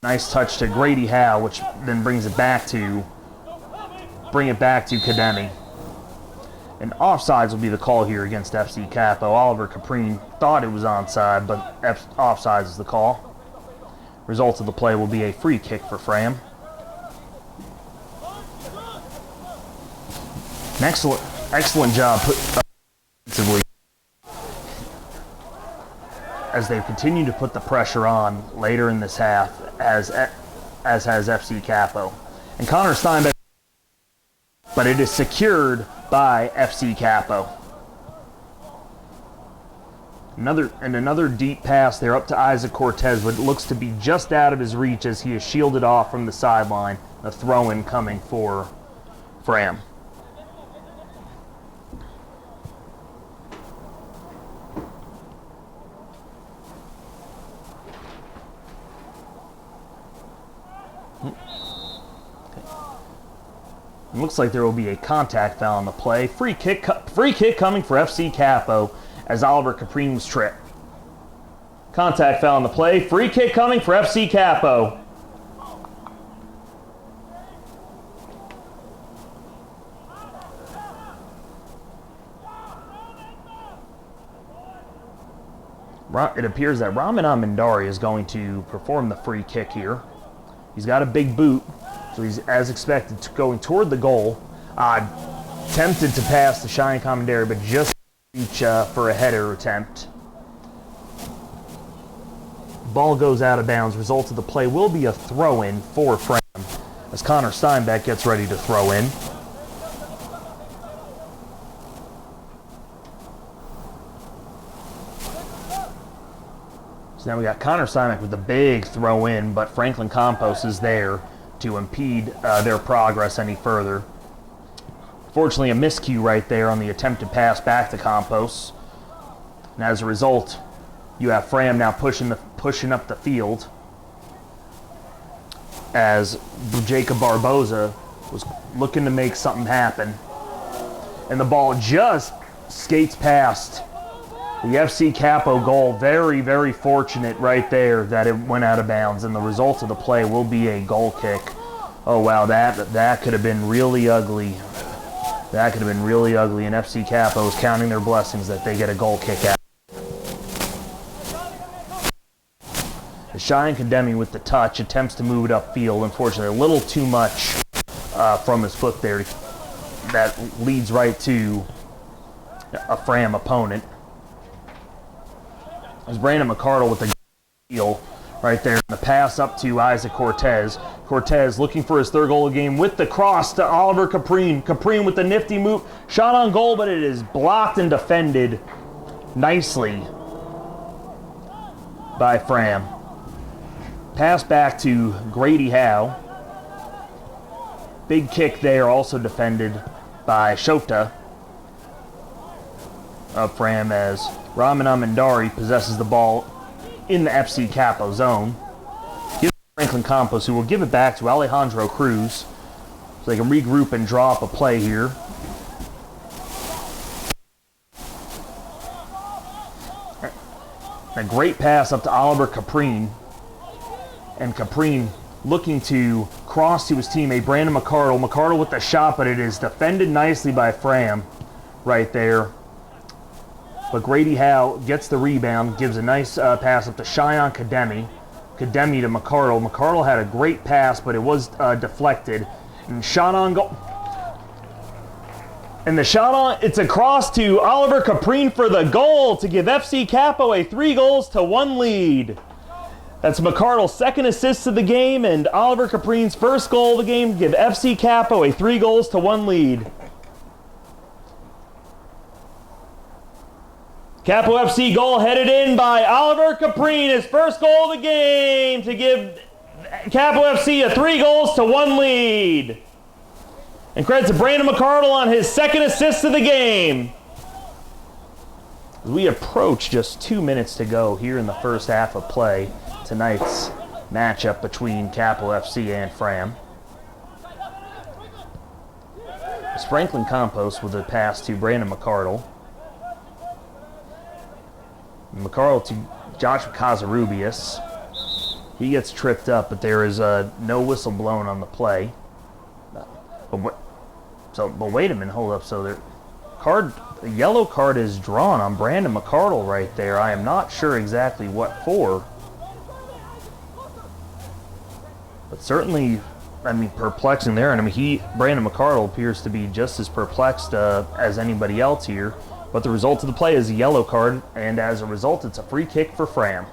Nice touch to Grady Howe, which then brings it back to Kademi. And offsides will be the call here against FC Capo. Oliver Caprine thought it was onside, but offsides is the call. Result of the play will be a free kick for Fram. An excellent job defensively as they continue to put the pressure on later in this half, as has FC Capo. And Connor Steinbeck, but it is secured by FC Capo. Another deep pass there up to Isaac Cortez, but it looks to be just out of his reach as he is shielded off from the sideline. A throw-in coming for Fram. It looks like there will be a contact foul on the play. Free kick coming for FC Capo as Oliver Caprine was tripped. Contact foul on the play. Free kick coming for FC Capo. It appears that Raman Amandari is going to perform the free kick here. He's got a big boot, so he's, as expected, going toward the goal. Tempted to pass to Cheyenne Commandery, but just reach for a header attempt. Ball goes out of bounds. Result of the play will be a throw-in for Fram as Connor Steinbeck gets ready to throw in. So now we got Connor Steinbeck with the big throw-in, but Franklin Campos is there to impede their progress any further. Fortunately, a miscue right there on the attempted pass back to Campos. And as a result, you have Fram now pushing up the field as Jacob Barboza was looking to make something happen. And the ball just skates past the FC Capo goal. Very, very fortunate right there that it went out of bounds. And the result of the play will be a goal kick. Oh, wow, that could have been really ugly. That could have been really ugly, and FC Capo is counting their blessings that they get a goal kick out. Cheyenne Condemi with the touch attempts to move it upfield. Unfortunately, a little too much from his foot there. That leads right to a Fram opponent. There's Brandon Mcardle with the heel right there. The pass up to Isaac Cortez. Cortez looking for his third goal of the game with the cross to Oliver Caprine. Caprine with the nifty move. Shot on goal, but it is blocked and defended nicely by Fram. Pass back to Grady Howe. Big kick there, also defended by Shota of Fram as Raman Amandari possesses the ball in the FC Capo zone. Gives Franklin Campos, who will give it back to Alejandro Cruz so they can regroup and draw up a play here. A great pass up to Oliver Caprine. And Caprine looking to cross to his teammate, Brandon Mcardle. Mcardle with the shot, but it is defended nicely by Fram right there. But Grady Howe gets the rebound, gives a nice pass up to Cheyenne Condemi. Condemi to Mcardle. Mcardle had a great pass, but it was deflected. And shot on goal. And the shot on, it's across to Oliver Caprine for the goal to give FC Capo a 3-1 lead. That's Mcardle's second assist of the game and Oliver Caprine's first goal of the game to give FC Capo a 3-1 lead. Capo FC goal headed in by Oliver Caprine, his first goal of the game to give Capo FC a 3-1 lead. And credit to Brandon Mcardle on his second assist of the game. As we approach just 2 minutes to go here in the first half of play, tonight's matchup between Capo FC and Fram. It's Franklin Campos with a pass to Brandon Mcardle. Mcardle to Joshua Casarubias. He gets tripped up, but there is no whistle blown on the play. But wait a minute, hold up. So a yellow card is drawn on Brandon Mcardle right there. I am not sure exactly what for. But certainly, I mean, perplexing there. And I mean, Brandon Mcardle appears to be just as perplexed as anybody else here. But the result of the play is a yellow card, and as a result, it's a free kick for Fram.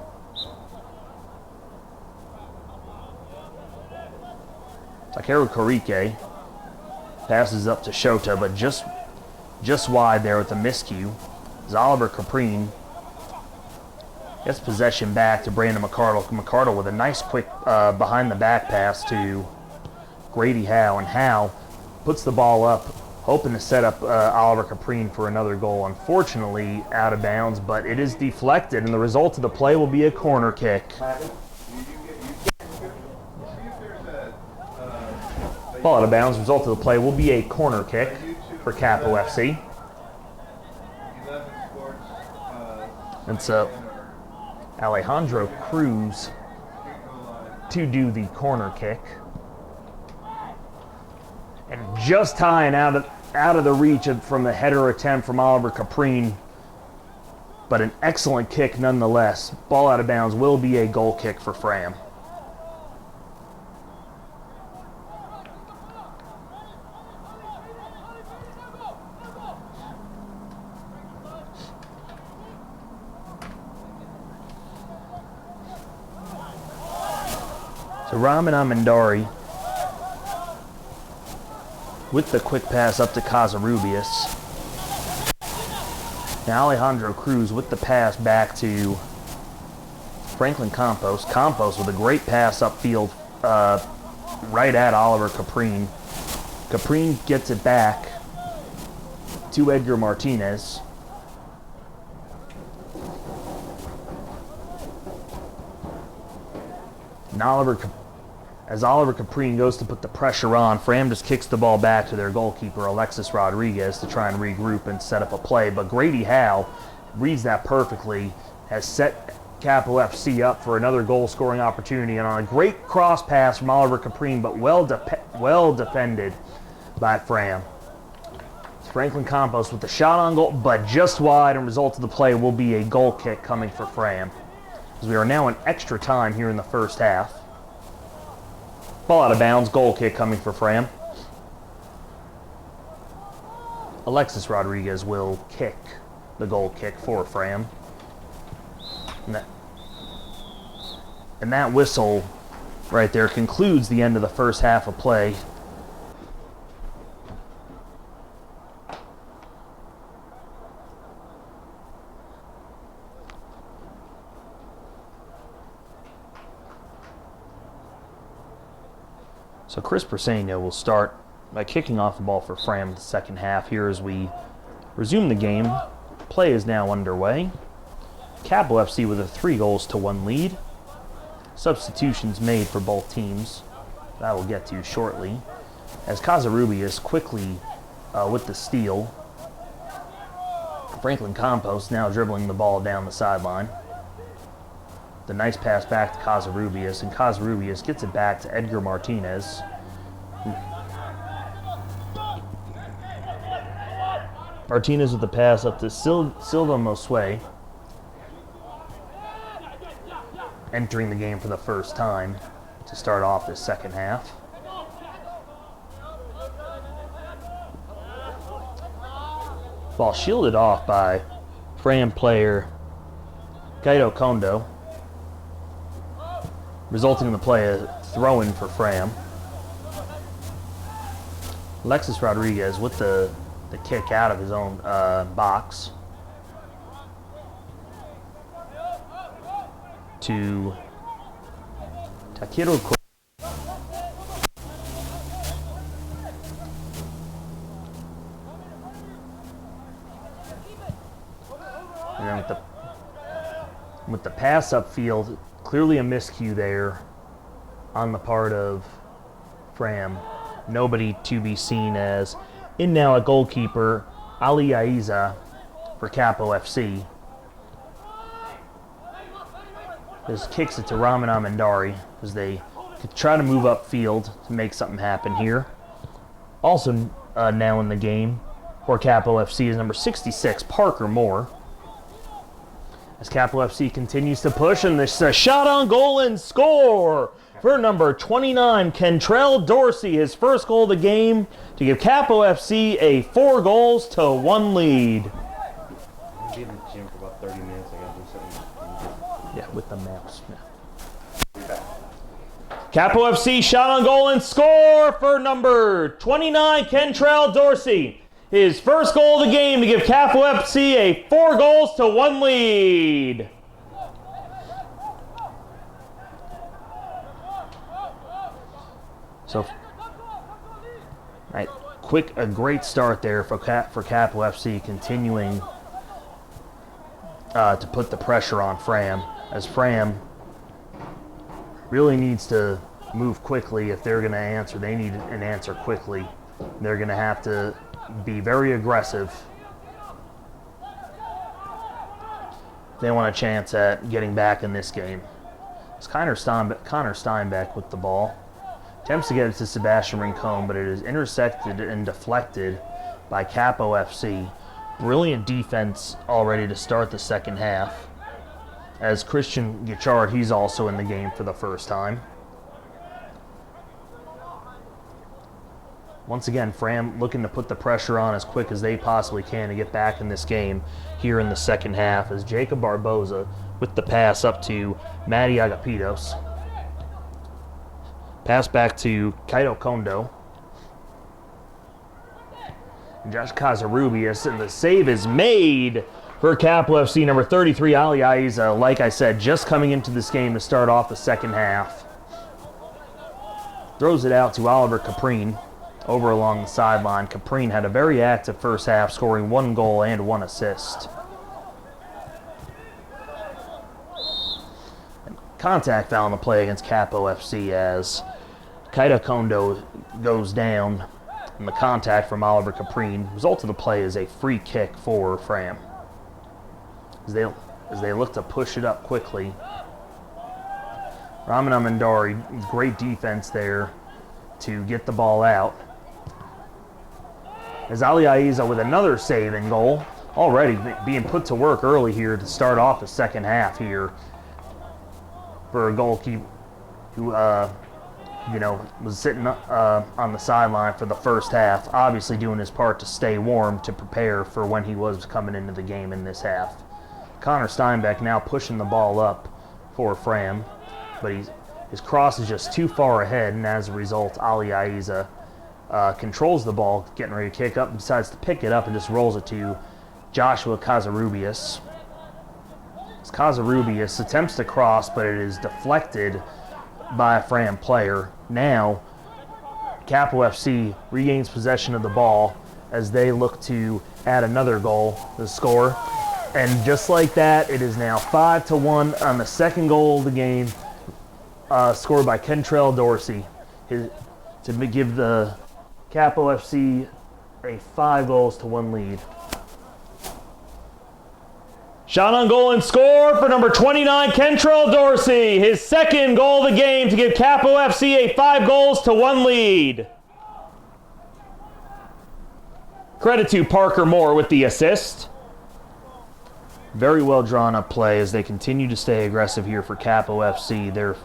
Takeru Korike passes up to Shota, but just wide there with a miscue. As Oliver Caprine Gets possession back to Brandon Mcardle. Mcardle with a nice quick behind the back pass to Grady Howe, and Howe puts the ball up, hoping to set up Oliver Caprine for another goal. Unfortunately, out of bounds, but it is deflected, and the result of the play will be a corner kick. Ball out of bounds. Result of the play will be a corner kick for Capo FC. And so Alejandro Cruz to do the corner kick. And just tying out of the reach from the header attempt from Oliver Caprine. But an excellent kick nonetheless. Ball out of bounds will be a goal kick for Fram. So Raman Amandari with the quick pass up to Casarubias. Now Alejandro Cruz with the pass back to Franklin Campos. Campos with a great pass upfield right at Oliver Caprine. Caprine gets it back to Edgar Martinez. And as Oliver Caprine goes to put the pressure on, Fram just kicks the ball back to their goalkeeper, Alexis Rodriguez, to try and regroup and set up a play. But Grady Howe reads that perfectly, has set Capo FC up for another goal-scoring opportunity, and on a great cross pass from Oliver Caprine, but well defended by Fram. It's Franklin Campos with the shot on goal, but just wide, and result of the play will be a goal kick coming for Fram. As we are now in extra time here in the first half. Ball out of bounds, goal kick coming for Fram. Alexis Rodriguez will kick the goal kick for Fram. And that whistle right there concludes the end of the first half of play. So Chris Persegno will start by kicking off the ball for Fram in the second half here as we resume the game. Play is now underway. Capo FC with a 3-1 lead. Substitutions made for both teams. That we'll get to shortly. As Casarubias quickly with the steal. Franklin Campos now dribbling the ball down the sideline. The nice pass back to Casarubias, and Casarubias gets it back to Edgar Martinez. Martinez with the pass up to Silva Mosue. Entering the game for the first time to start off this second half. Ball shielded off by Fram player Guido Kondo, resulting in the play a throw-in for Fram. Alexis Rodriguez with the kick out of his own box to Takeru. And then with the pass upfield, clearly a miscue there on the part of Fram. Nobody to be seen as in now at goalkeeper Ali Aiza for Capo FC. Just kicks it to Raman Amandari as they try to move upfield to make something happen here. Also now in the game for Capo FC is number 66, Parker Moore. As Capo FC continues to push, and this shot on goal and score for number 29, Kentrell Dorsey, his first goal of the game to give Capo FC a 4-1 lead. I'll be in the gym for about 30 minutes. I gotta do something. Yeah, with the mouse. Yeah. Capo FC shot on goal and score for number 29, Kentrell Dorsey. His first goal of the game to give Capo FC a 4-1 lead. So, right, a great start there for Capo FC, continuing to put the pressure on Fram, as Fram really needs to move quickly if they're going to answer. They need an answer quickly. They're going to have to be very aggressive if they want a chance at getting back in this game. It's Connor Steinbeck with the ball. Attempts to get it to Sebastian Rincon, but it is intersected and deflected by Capo FC. Brilliant defense already to start the second half. As Christian Gichard, he's also in the game for the first time. Once again, Fram looking to put the pressure on as quick as they possibly can to get back in this game here in the second half, as Jacob Barboza with the pass up to Matty Agapitos. Pass back to Kaito Kondo. Josh Casarubias, and the save is made for Capo FC, number 33, Ali Aiza, like I said, just coming into this game to start off the second half. Throws it out to Oliver Caprine over along the sideline. Caprine had a very active first half, scoring 1 goal and 1 assist. And contact foul on the play against Capo FC as Kaito Kondo goes down, and the contact from Oliver Caprine. Result of the play is a free kick for Fram, as they look to push it up quickly. Raman Amandari, great defense there to get the ball out. As Ali Aiza with another save and goal, already being put to work early here to start off the second half here for a goalkeeper who was sitting on the sideline for the first half, obviously doing his part to stay warm to prepare for when he was coming into the game in this half. Connor Steinbeck now pushing the ball up for Fram, but his cross is just too far ahead, and as a result, Ali Aiza controls the ball, getting ready to kick up, and decides to pick it up and just rolls it to Joshua Casarubias. Casarubias attempts to cross, but it is deflected by a Fram player. Now, Capo FC regains possession of the ball as they look to add another goal to score. And just like that, it is now 5-1 on the second goal of the game, scored by Kentrell Dorsey, to give the Capo FC a 5-1 lead. Shot on goal and score for number 29, Kentrell Dorsey. His second goal of the game to give Capo FC a 5-1 lead. Credit to Parker Moore with the assist. Very well drawn up play as they continue to stay aggressive here for Capo FC. Their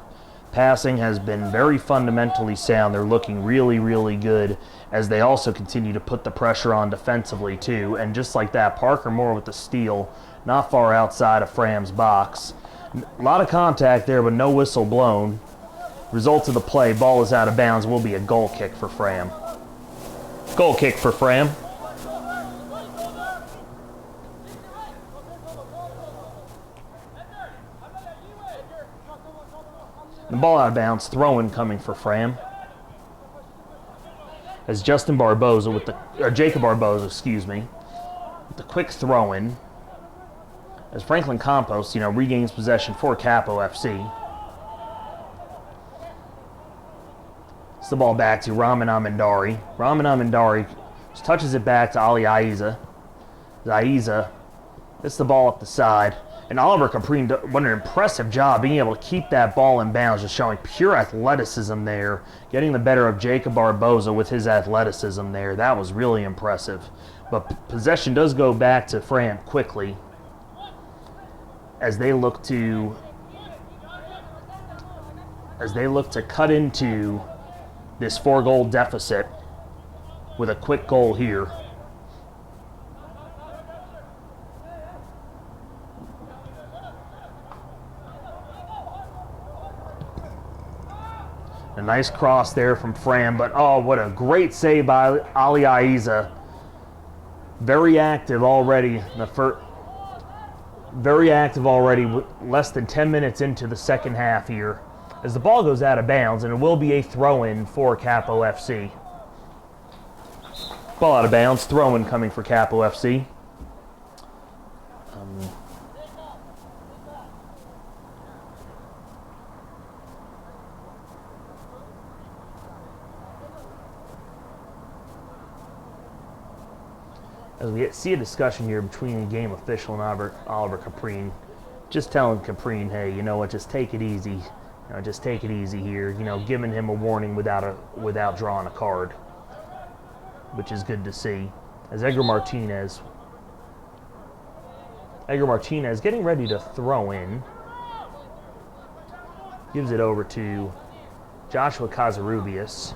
passing has been very fundamentally sound. They're looking really, really good as they also continue to put the pressure on defensively too. And just like that, Parker Moore with the steal, not far outside of Fram's box. A lot of contact there, but no whistle blown. Result of the play, ball is out of bounds, will be a goal kick for Fram. Goal kick for Fram. The ball out of bounds, throw-in coming for Fram. As Jacob Barboza with the quick throw-in. As Franklin Campos, regains possession for Capo FC. It's the ball back to Raman Amandari. Raman Amandari touches it back to Ali Aiza. Aiza gets the ball up the side. And Oliver Caprine, what an impressive job being able to keep that ball in bounds, just showing pure athleticism there, getting the better of Jacob Barboza with his athleticism there. That was really impressive. But possession does go back to Fram quickly as they look to cut into this 4-goal deficit with a quick goal here. A nice cross there from Fram, but oh, what a great save by Ali Aiza. Very active already. Very active already, less than 10 minutes into the second half here. as the ball goes out of bounds, and it will be a throw-in for Capo FC. Ball out of bounds, throw-in coming for Capo FC. As we see a discussion here between the game official and Oliver Caprine, just telling Caprine, hey, you know what, just take it easy. You know, just take it easy here. You know, giving him a warning without drawing a card, which is good to see. As Edgar Martinez getting ready to throw in, gives it over to Joshua Casarubias.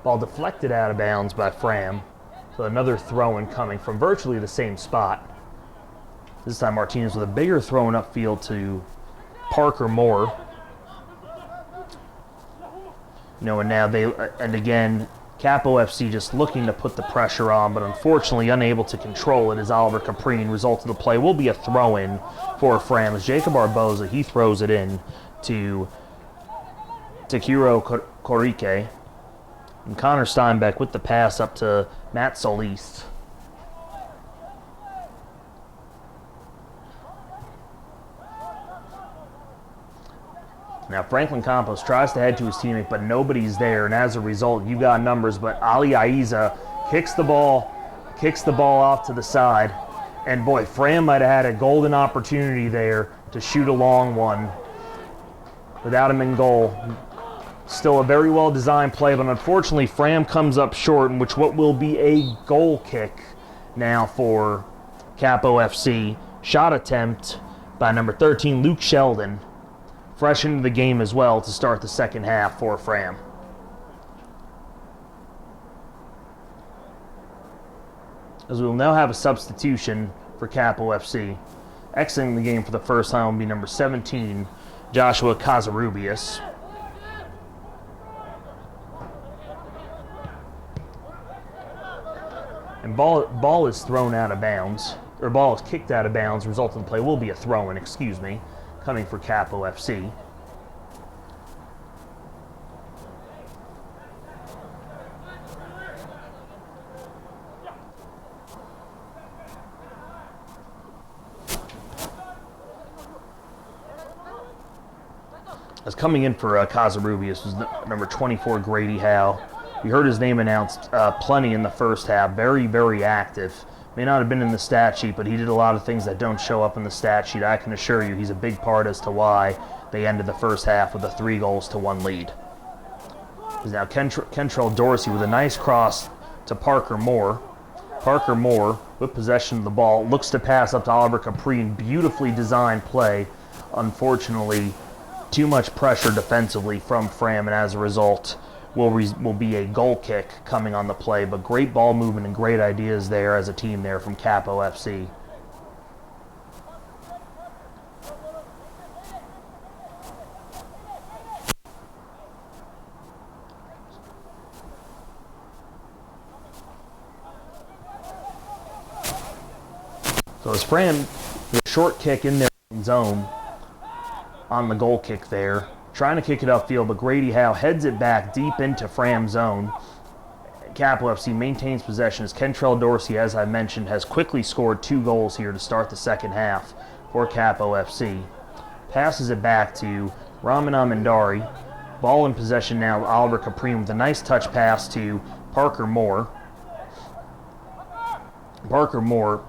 Ball deflected out of bounds by Fram. So another throw-in coming from virtually the same spot. This time Martinez with a bigger throw-in upfield to Parker Moore. You know, and now again, Capo FC just looking to put the pressure on, but unfortunately unable to control it as Oliver Caprine. Result of the play will be a throw-in for Fram as Jacob Barboza, he throws it in to Takiro Korike. And Connor Steinbeck with the pass up to Matt Solis. Now Franklin Campos tries to head to his teammate, but nobody's there, and as a result, you got numbers, but Ali Aiza kicks the ball off to the side, and boy, Fram might have had a golden opportunity there to shoot a long one without him in goal. Still a very well-designed play, but unfortunately Fram comes up short, in which what will be a goal kick now for Capo FC. Shot attempt by number 13, Luke Sheldon. Fresh into the game as well to start the second half for Fram. As we will now have a substitution for Capo FC. Exiting the game for the first time will be number 17, Joshua Casarubias. And ball is thrown out of bounds, or ball is kicked out of bounds. Result of the play will be a throw-in, coming for Capo FC. As coming in for Casarubias was number 24, Grady Howe. We heard his name announced plenty in the first half. Very, very active. May not have been in the stat sheet, but he did a lot of things that don't show up in the stat sheet. I can assure you he's a big part as to why they ended the first half with a 3-1 lead. Is now Kentrell Dorsey with a nice cross to Parker Moore. Parker Moore with possession of the ball. Looks to pass up to Oliver Caprine. Beautifully designed play. Unfortunately, too much pressure defensively from Fram, and as a result, will be a goal kick coming on the play, but great ball movement and great ideas there as a team there from Capo FC. So as Fram, the short kick in their zone on the goal kick there, trying to kick it upfield, but Grady Howe heads it back deep into Fram zone. Capo FC maintains possession as Kentrell Dorsey, as I mentioned, has quickly scored 2 goals here to start the second half for Capo FC. Passes it back to Raman Amandari. Ball in possession now, Oliver Caprine with a nice touch pass to Parker Moore. Parker Moore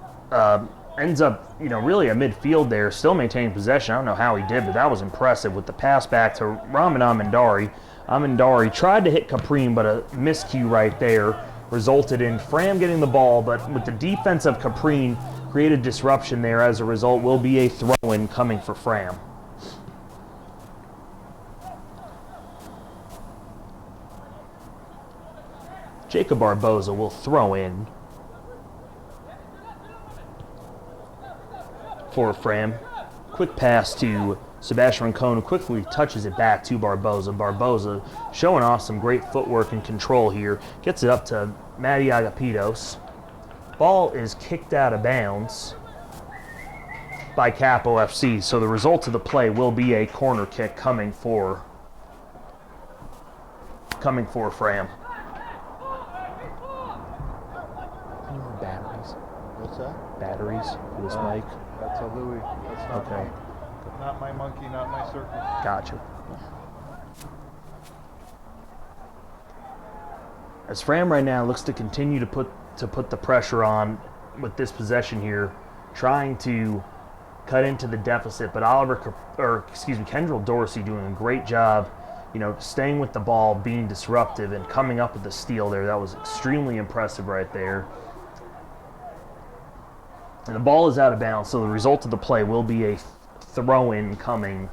ends up, really a midfield there, still maintaining possession. I don't know how he did, but that was impressive with the pass back to Raman Amandari. Amandari tried to hit Caprine, but a miscue right there resulted in Fram getting the ball, but with the defense of Caprine, created disruption there. As a result, will be a throw-in coming for Fram. Jacob Barboza will throw in for Fram. Quick pass to Sebastian Rincon, who quickly touches it back to Barboza. Barboza showing off some great footwork and control here. Gets it up to Matty Agapitos. Ball is kicked out of bounds. by Capo FC. So the result of the play will be a corner kick coming for Fram. Batteries. What's that? Batteries for this mic. That's a Louis. That's not Okay. not my monkey, not my circus. Gotcha. As Fram right now looks to continue to put the pressure on with this possession here, trying to cut into the deficit, but Kendrell Dorsey doing a great job, staying with the ball, being disruptive, and coming up with the steal there. That was extremely impressive right there. And the ball is out of bounds, so the result of the play will be a throw-in coming.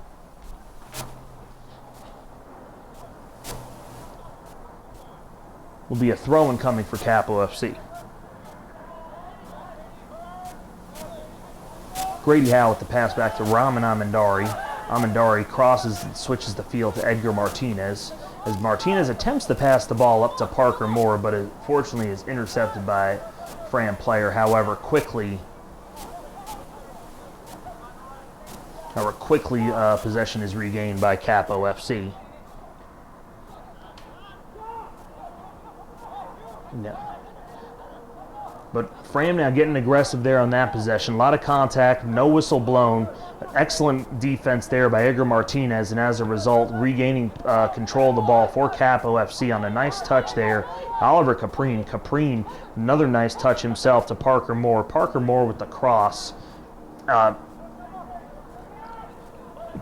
Will be a throw-in coming for Capo FC. Grady Howe with the pass back to Raman Amandari. Amandari crosses and switches the field to Edgar Martinez. As Martinez attempts to pass the ball up to Parker Moore, but it fortunately is intercepted by Fram player. However, quickly possession is regained by Capo FC. No. But Fram now getting aggressive there on that possession. A lot of contact, no whistle blown. Excellent defense there by Edgar Martinez, and as a result, regaining control of the ball for Capo FC on a nice touch there. Oliver Caprine. Caprine, another nice touch himself to Parker Moore. Parker Moore with the cross.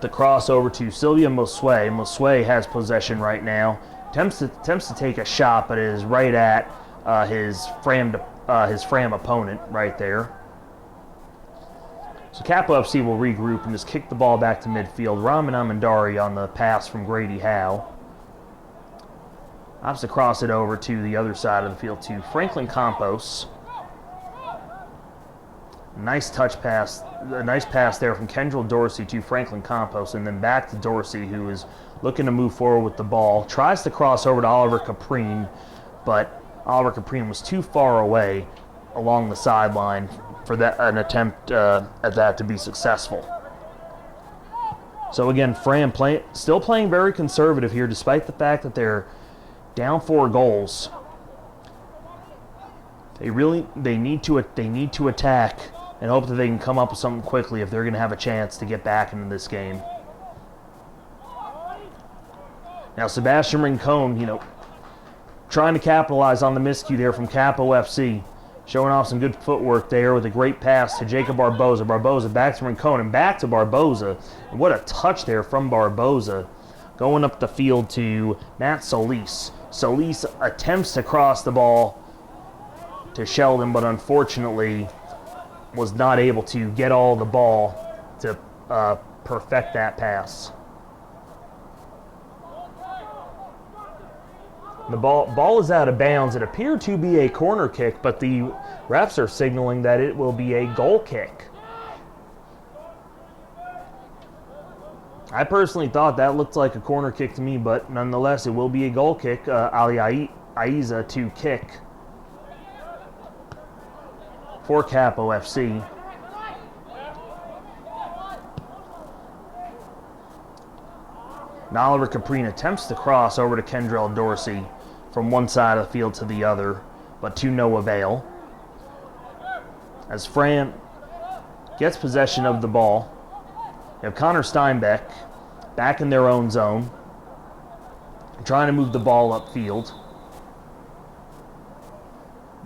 The cross over to Sylvia Mosue. Mosue has possession right now. Attempts to take a shot, but it is right at his Fram opponent right there. So Capo FC will regroup and just kick the ball back to midfield. Raman Amandari on the pass from Grady Howe. Opts to cross it over to the other side of the field to Franklin Campos. Nice touch pass, a nice pass there from Kendrell Dorsey to Franklin Campos, and then back to Dorsey, who is looking to move forward with the ball. Tries to cross over to Oliver Caprine, but Oliver Caprine was too far away along the sideline for an attempt at that to be successful. So again, Fram still playing very conservative here, despite the fact that they're down 4 goals. They need to attack and hope that they can come up with something quickly if they're going to have a chance to get back into this game. Now Sebastian Rincon, trying to capitalize on the miscue there from Capo FC, showing off some good footwork there with a great pass to Jacob Barboza. Barboza back to Rincon and back to Barboza. And what a touch there from Barboza. Going up the field to Matt Solis. Solis attempts to cross the ball to Sheldon, but unfortunately was not able to get all the ball to perfect that pass. The ball is out of bounds. It appeared to be a corner kick, but the refs are signaling that it will be a goal kick. I personally thought that looked like a corner kick to me, but nonetheless, it will be a goal kick. Ali Aiza to kick for Capo FC. Now Oliver Caprine attempts to cross over to Kendrell Dorsey from one side of the field to the other, but to no avail. As Fram gets possession of the ball, you have Connor Steinbeck back in their own zone, trying to move the ball upfield.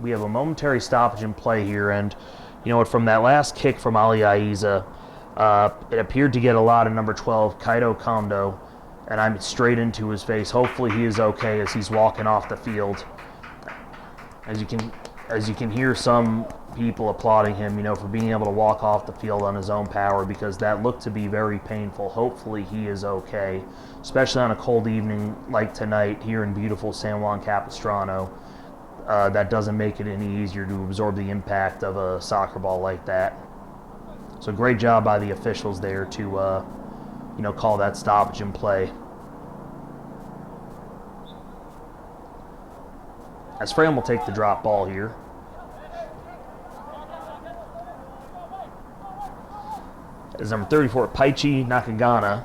We have a momentary stoppage in play here, and from that last kick from Ali Aiza, it appeared to get a lot of number 12, Kaido Kondo, and I'm straight into his face. Hopefully he is okay as he's walking off the field. As you can hear some people applauding him, for being able to walk off the field on his own power, because that looked to be very painful. Hopefully he is okay, especially on a cold evening like tonight here in beautiful San Juan Capistrano. That doesn't make it any easier to absorb the impact of a soccer ball like that. So great job by the officials there to call that stoppage in play. As Fram will take the drop ball here. As number 34, Paichi Nakagana,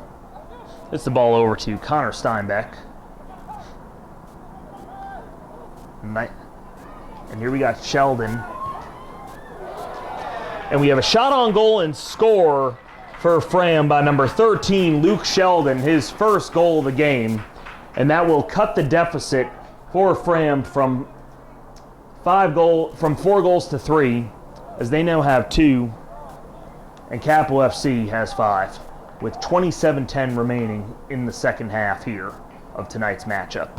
gets the ball over to Connor Steinbeck. And here we got Sheldon. And we have a shot on goal and score for Fram by number 13, Luke Sheldon, his first goal of the game. And that will cut the deficit for Fram from 4 goals to 3, as they now have 2, and Capo FC has 5, with 27:10 remaining in the second half here of tonight's matchup.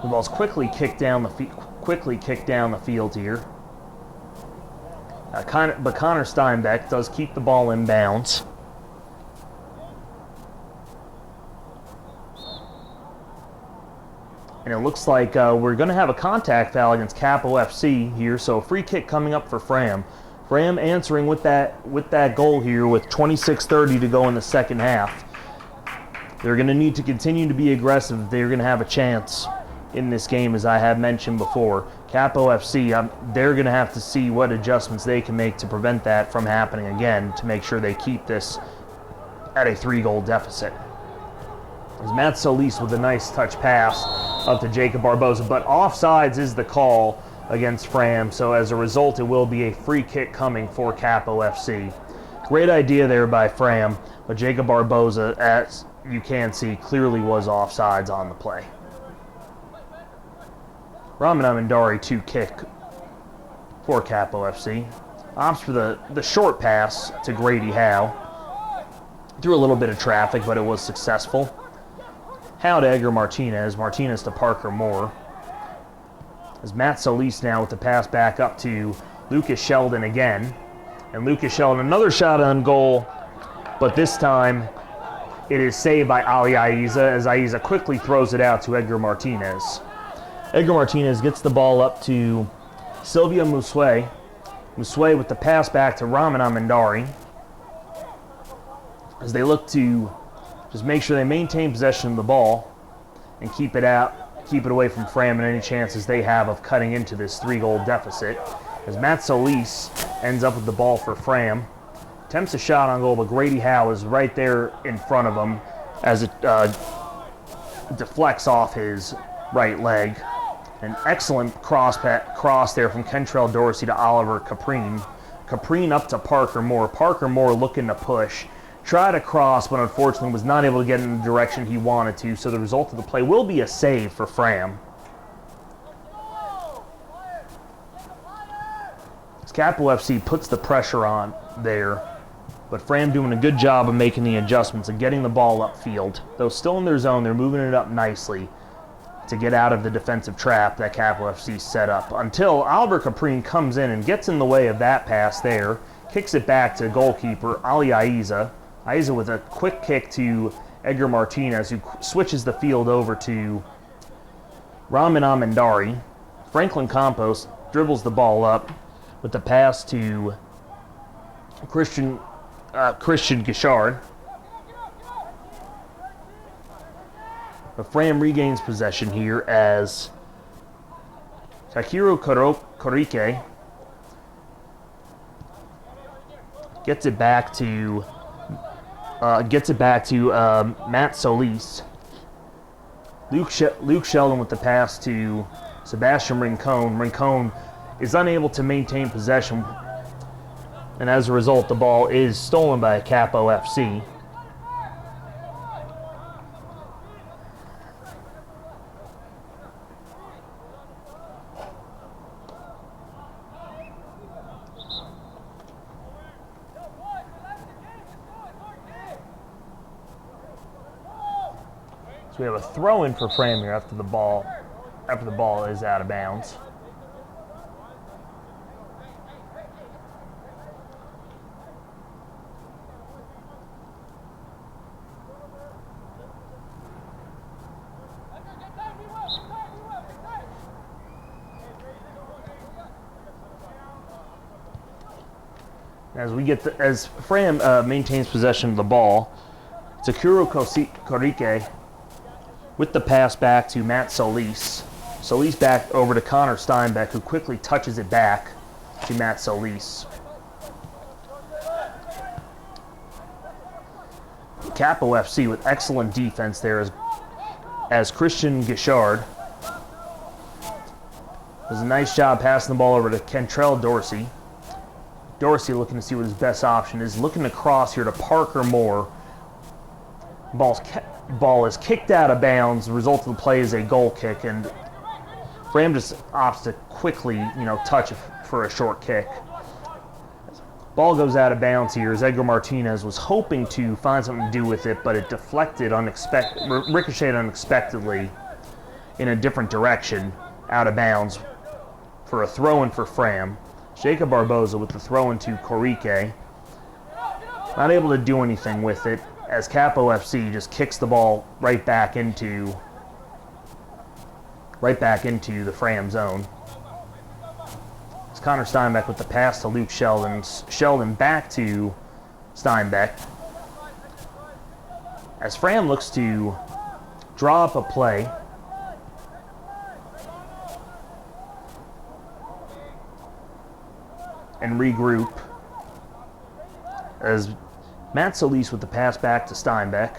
The ball's quickly kicked down the field here. But Connor Steinbeck does keep the ball in bounds. And it looks like we're going to have a contact foul against Capo FC here, so a free kick coming up for Fram. Fram answering with that goal here with 26:30 to go in the second half. They're going to need to continue to be aggressive if they're going to have a chance in this game, as I have mentioned before. Capo FC, they're going to have to see what adjustments they can make to prevent that from happening again, to make sure they keep this at a 3-goal deficit. As Matt Solis with a nice touch pass up to Jacob Barboza, but offsides is the call against Fram, so as a result it will be a free kick coming for Capo FC. Great idea there by Fram, but Jacob Barboza, as you can see, clearly was offsides on the play. Raman Amandari to kick for Capo FC. Opts for the short pass to Grady Howe. Through a little bit of traffic, but it was successful. Howe to Edgar Martinez. Martinez to Parker Moore. As Matt Solis now with the pass back up to Lucas Sheldon again. And Lucas Sheldon, another shot on goal, but this time it is saved by Ali Aiza, as Aiza quickly throws it out to Edgar Martinez. Edgar Martinez gets the ball up to Silvio Musue. Musue with the pass back to Raman Amandari, as they look to just make sure they maintain possession of the ball and keep it away from Fram and any chances they have of cutting into this 3-goal deficit. As Matt Solis ends up with the ball for Fram. Attempts a shot on goal, but Grady Howe is right there in front of him as it deflects off his right leg. An excellent cross there from Kentrell Dorsey to Oliver Caprine. Caprine up to Parker Moore. Parker Moore looking to push. Tried to cross, but unfortunately was not able to get in the direction he wanted to, so the result of the play will be a save for Fram. Capo FC puts the pressure on there, but Fram doing a good job of making the adjustments and getting the ball upfield. Though still in their zone, they're moving it up nicely to get out of the defensive trap that Capo FC set up, until Oliver Caprine comes in and gets in the way of that pass there, kicks it back to goalkeeper Ali Aiza. Aiza with a quick kick to Edgar Martinez, who switches the field over to Raman Amandari. Franklin Campos dribbles the ball up with the pass to Christian Gishard. But Fram regains possession here as Takeru Korike gets it back to Matt Solis. Luke Sheldon with the pass to Sebastian Rincon. Rincon is unable to maintain possession, and as a result, the ball is stolen by Capo FC. So we have a throw-in for Fram here after the ball is out of bounds. As Fram maintains possession of the ball, Takuro Korike with the pass back to Matt Solis. Solis back over to Connor Steinbeck, who quickly touches it back to Matt Solis. Capo FC with excellent defense there as Christian Gichard does a nice job passing the ball over to Kentrell Dorsey. Dorsey looking to see what his best option is, looking to cross here to Parker Moore. Ball is kicked out of bounds. The result of the play is a goal kick, and Fram just opts to quickly, touch it for a short kick. Ball goes out of bounds here as Edgar Martinez was hoping to find something to do with it, but it deflected ricocheted unexpectedly in a different direction, out of bounds, for a throw-in for Fram. Jacob Barboza with the throw-in to Corrique. Not able to do anything with it, as Capo FC just kicks the ball right back into the Fram zone. It's Connor Steinbeck with the pass to Luke Sheldon. Sheldon back to Steinbeck. As Fram looks to draw up a play. And regroup. As Matt Solis with the pass back to Steinbeck.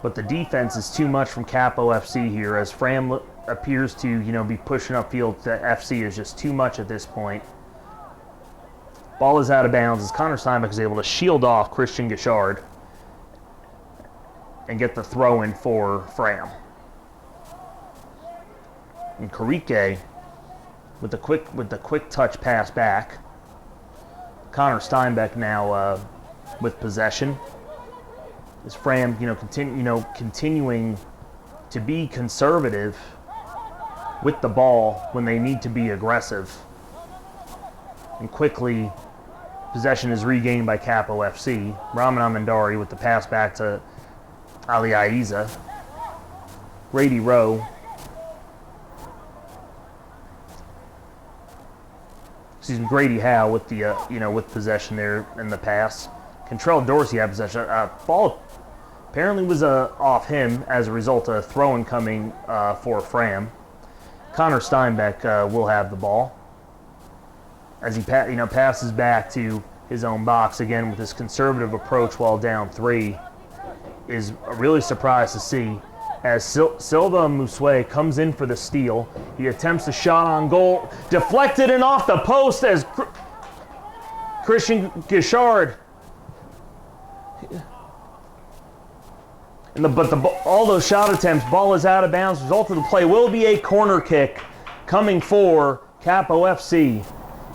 But the defense is too much from Capo FC here, as Fram appears to, be pushing upfield. The FC is just too much at this point. Ball is out of bounds as Connor Steinbeck is able to shield off Christian Gichard and get the throw in for Fram. And Corrique with the quick touch pass back. Connor Steinbeck now with possession. As Fram, continuing to be conservative with the ball when they need to be aggressive. And quickly, possession is regained by Capo FC. Raman Amandari with the pass back to Ali Aiza. Grady Rowe. Grady Howe with the with possession there in the pass. Kentrell Dorsey had possession. Ball apparently was off him as a result of throwing coming for Fram. Connor Steinbeck will have the ball as he passes back to his own box again with his conservative approach while down 3. Is really surprised to see as Silva Muswe comes in for the steal. He attempts a shot on goal, deflected and off the post as Christian Gichard. All those shot attempts, ball is out of bounds. Result of the play will be a corner kick coming for Capo FC.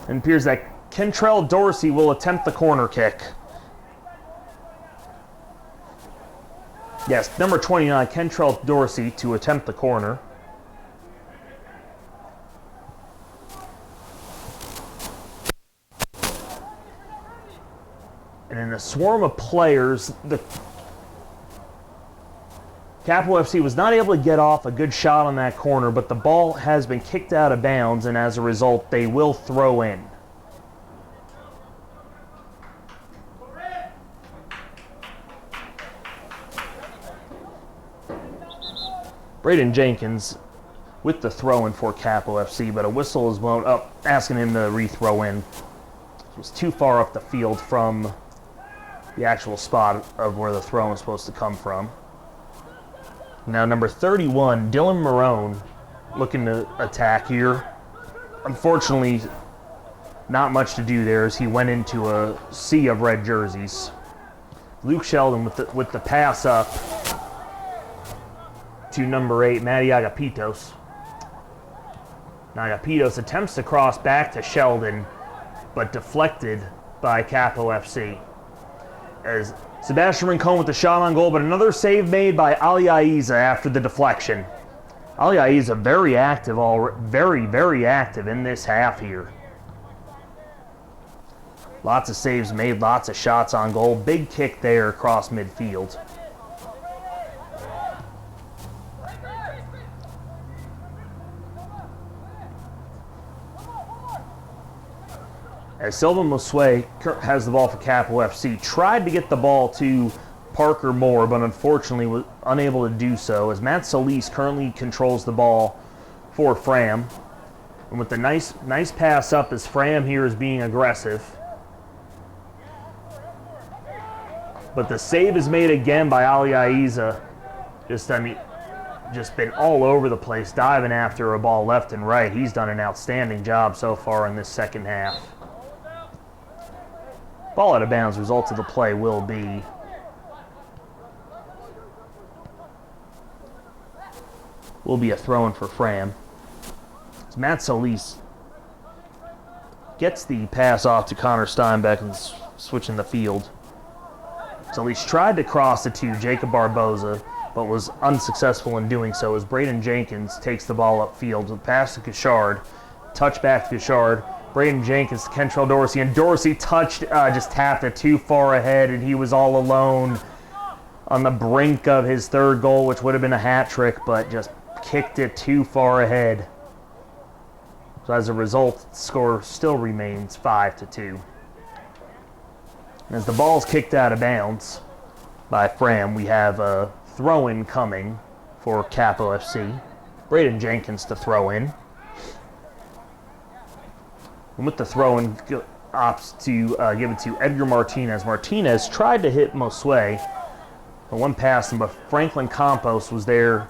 And it appears that Kentrell Dorsey will attempt the corner kick. Yes, number 29, Kentrell Dorsey to attempt the corner. And in a swarm of players, the Capo FC was not able to get off a good shot on that corner, but the ball has been kicked out of bounds, and as a result, they will throw in. Braden Jenkins with the throw-in for Capo FC, but a whistle is blown up, asking him to re-throw in. It was too far up the field from the actual spot of where the throw was supposed to come from. Now number 31, Dylan Marone, looking to attack here. Unfortunately, not much to do there as he went into a sea of red jerseys. Luke Sheldon with the pass up to number 8, Matty Agapitos. Now Agapitos attempts to cross back to Sheldon, but deflected by Capo FC. As Sebastian Rincon with the shot on goal, but another save made by Ali Aiza after the deflection. Ali Aiza very active, very active in this half here. Lots of saves made, lots of shots on goal. Big kick there across midfield. As Silva Muswe has the ball for Capo FC, tried to get the ball to Parker more, but unfortunately was unable to do so, as Matt Solis currently controls the ball for Fram. And with the nice pass up, as Fram here is being aggressive. But the save is made again by Ali Aiza. Just been all over the place, diving after a ball left and right. He's done an outstanding job so far in this second half. Ball out of bounds. Result of the play will be a throw-in for Fram. As Matt Solis gets the pass off to Connor Steinbeck and switching the field. Solis tried to cross it to Jacob Barboza, but was unsuccessful in doing so, as Braden Jenkins takes the ball upfield with a pass to Gashard. Touch back to Gashard. Braden Jenkins to Kentrell Dorsey, and Dorsey just tapped it too far ahead, and he was all alone on the brink of his third goal, which would have been a hat trick, but just kicked it too far ahead. So as a result, the score still remains 5-2. As the ball's kicked out of bounds by Fram, we have a throw-in coming for Capo FC. Braden Jenkins to throw in. And with the throw-in, opts to give it to Edgar Martinez. Martinez tried to hit Mosue, but one past him, but Franklin Campos was there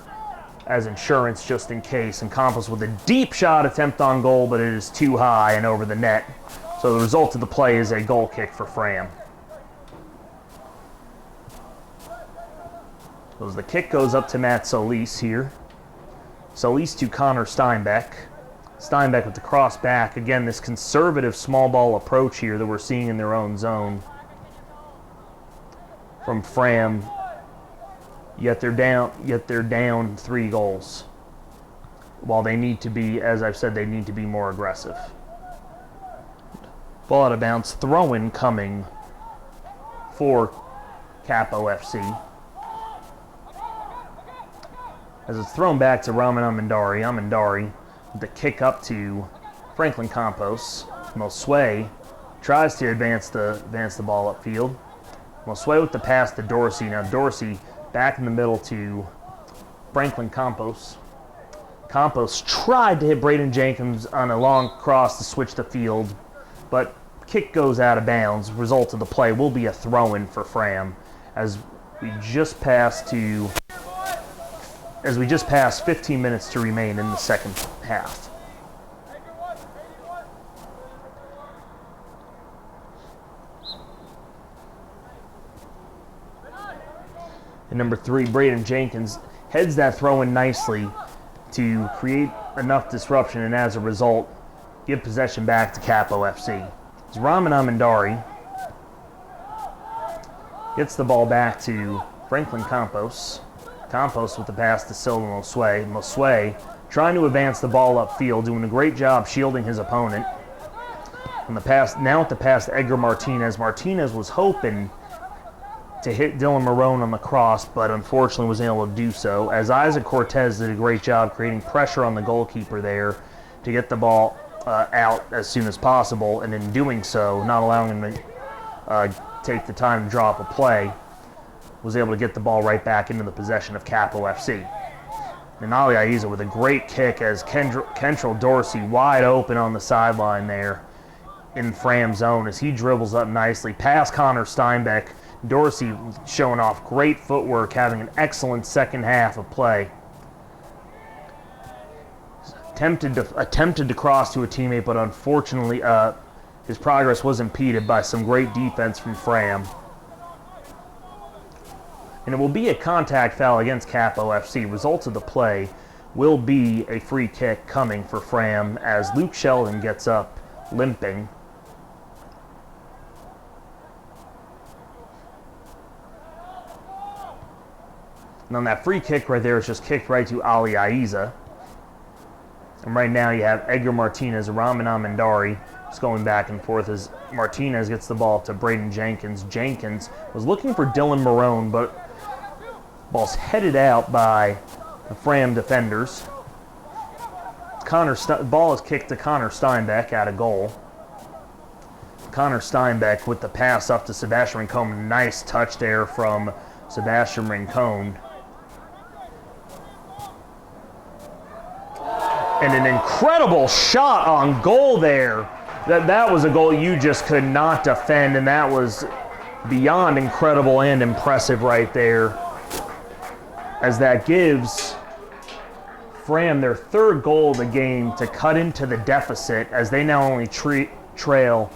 as insurance just in case, and Campos with a deep shot attempt on goal, but it is too high and over the net. So the result of the play is a goal kick for Fram. So as the kick goes up to Matt Solis here. Solis to Connor Steinbeck. Steinbeck with the cross back. Again, this conservative small ball approach here that we're seeing in their own zone from Fram. Yet they're down 3 goals. While they need to be, as I've said, they need to be more aggressive. Ball out of bounds, throw-in coming for Capo FC. As it's thrown back to Raman Amandari. Amandari with the kick up to Franklin Campos. Mosue tries to advance the ball upfield. Mosue with the pass to Dorsey. Now Dorsey back in the middle to Franklin Campos. Campos tried to hit Braden Jenkins on a long cross to switch the field, but kick goes out of bounds. Result of the play will be a throw-in for Fram, as we just passed 15 minutes to remain in the second half. And number 3, Braden Jenkins heads that throw-in nicely to create enough disruption, and as a result, give possession back to Capo FC. As Raman Amandari gets the ball back to Franklin Campos. Campos with the pass to Silva Mosue. Mosue trying to advance the ball upfield, doing a great job shielding his opponent. And with the pass to Edgar Martinez. Martinez was hoping to hit Dylan Marone on the cross, but unfortunately was able to do so, as Isaac Cortez did a great job creating pressure on the goalkeeper there to get the ball out as soon as possible, and in doing so, not allowing him to take the time to draw up a play, was able to get the ball right back into the possession of Capo FC. And Ali Aiza with a great kick, as Kentrell Dorsey wide open on the sideline there in Fram zone, as he dribbles up nicely past Connor Steinbeck. Dorsey showing off great footwork, having an excellent second half of play. Attempted to cross to a teammate, but unfortunately his progress was impeded by some great defense from Fram. And it will be a contact foul against Capo FC. Result of the play will be a free kick coming for Fram, as Luke Sheldon gets up limping. And on that free kick right there, it's just kicked right to Ali Aiza. And right now you have Edgar Martinez, Raman Amandari, just going back and forth as Martinez gets the ball to Braden Jenkins. Jenkins was looking for Dylan Marone, but ball's headed out by the Fram defenders. Ball is kicked to Connor Steinbeck out of goal. Connor Steinbeck with the pass up to Sebastian Rincon. Nice touch there from Sebastian Rincon. And an incredible shot on goal there. That was a goal you just could not defend, and that was beyond incredible and impressive right there, as that gives Fram their third goal of the game to cut into the deficit, as they now only trail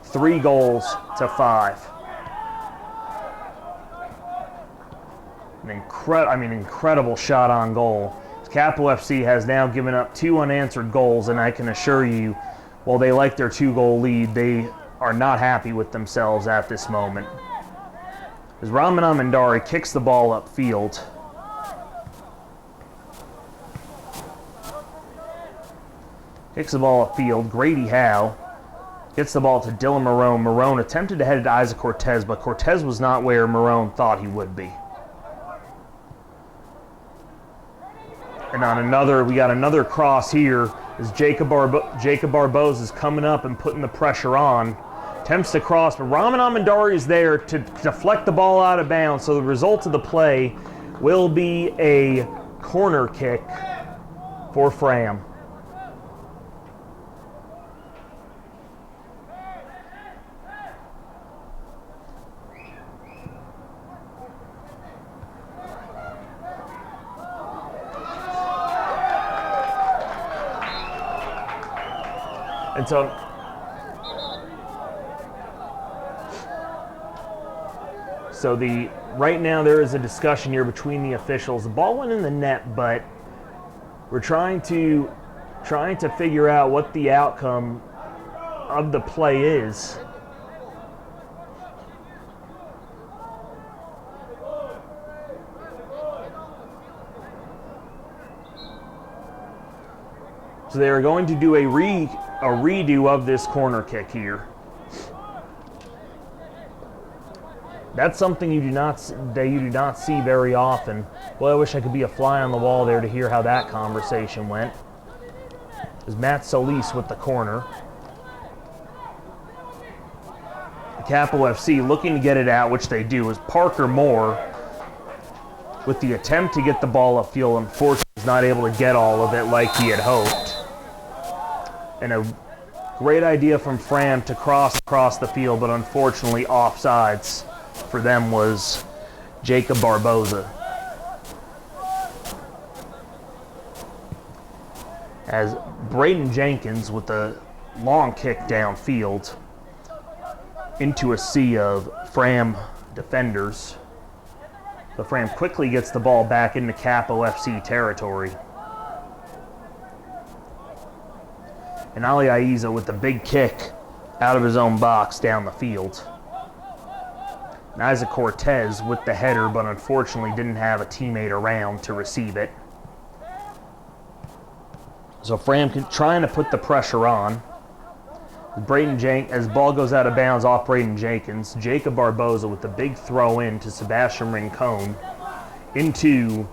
3 goals to 5. An incredible shot on goal. Capo FC has now given up 2 unanswered goals, and I can assure you, while they like their 2-goal lead, they are not happy with themselves at this moment. As Ramana Mandari kicks the ball upfield. Kicks the ball upfield. Grady Howe gets the ball to Dylan Marone. Marone attempted to head it to Isaac Cortez, but Cortez was not where Marone thought he would be. And on we got another cross here as Jacob Barboza is coming up and putting the pressure on. Attempts to cross, but Raman Amandari is there to deflect the ball out of bounds. So the result of the play will be a corner kick for Fram. And so right now there is a discussion here between the officials. The ball went in the net, but we're trying to figure out what the outcome of the play is. So they are going to do a redo of this corner kick here. That's something you do not see very often. Well, I wish I could be a fly on the wall there to hear how that conversation went. There's Matt Solis with the corner. The Capo FC looking to get it out, which they do, is Parker Moore with the attempt to get the ball upfield. Unfortunately, is not able to get all of it like he had hoped. And a great idea from Fram to cross across the field, but unfortunately offsides for them was Jacob Barboza. As Braden Jenkins with a long kick downfield into a sea of Fram defenders. So Fram quickly gets the ball back into Capo FC territory. And Ali Aiza with the big kick out of his own box down the field. And Isaac Cortez with the header, but unfortunately didn't have a teammate around to receive it. So Fram trying to put the pressure on. As ball goes out of bounds off Braden Jenkins, Jacob Barboza with the big throw in to Sebastian Rincon into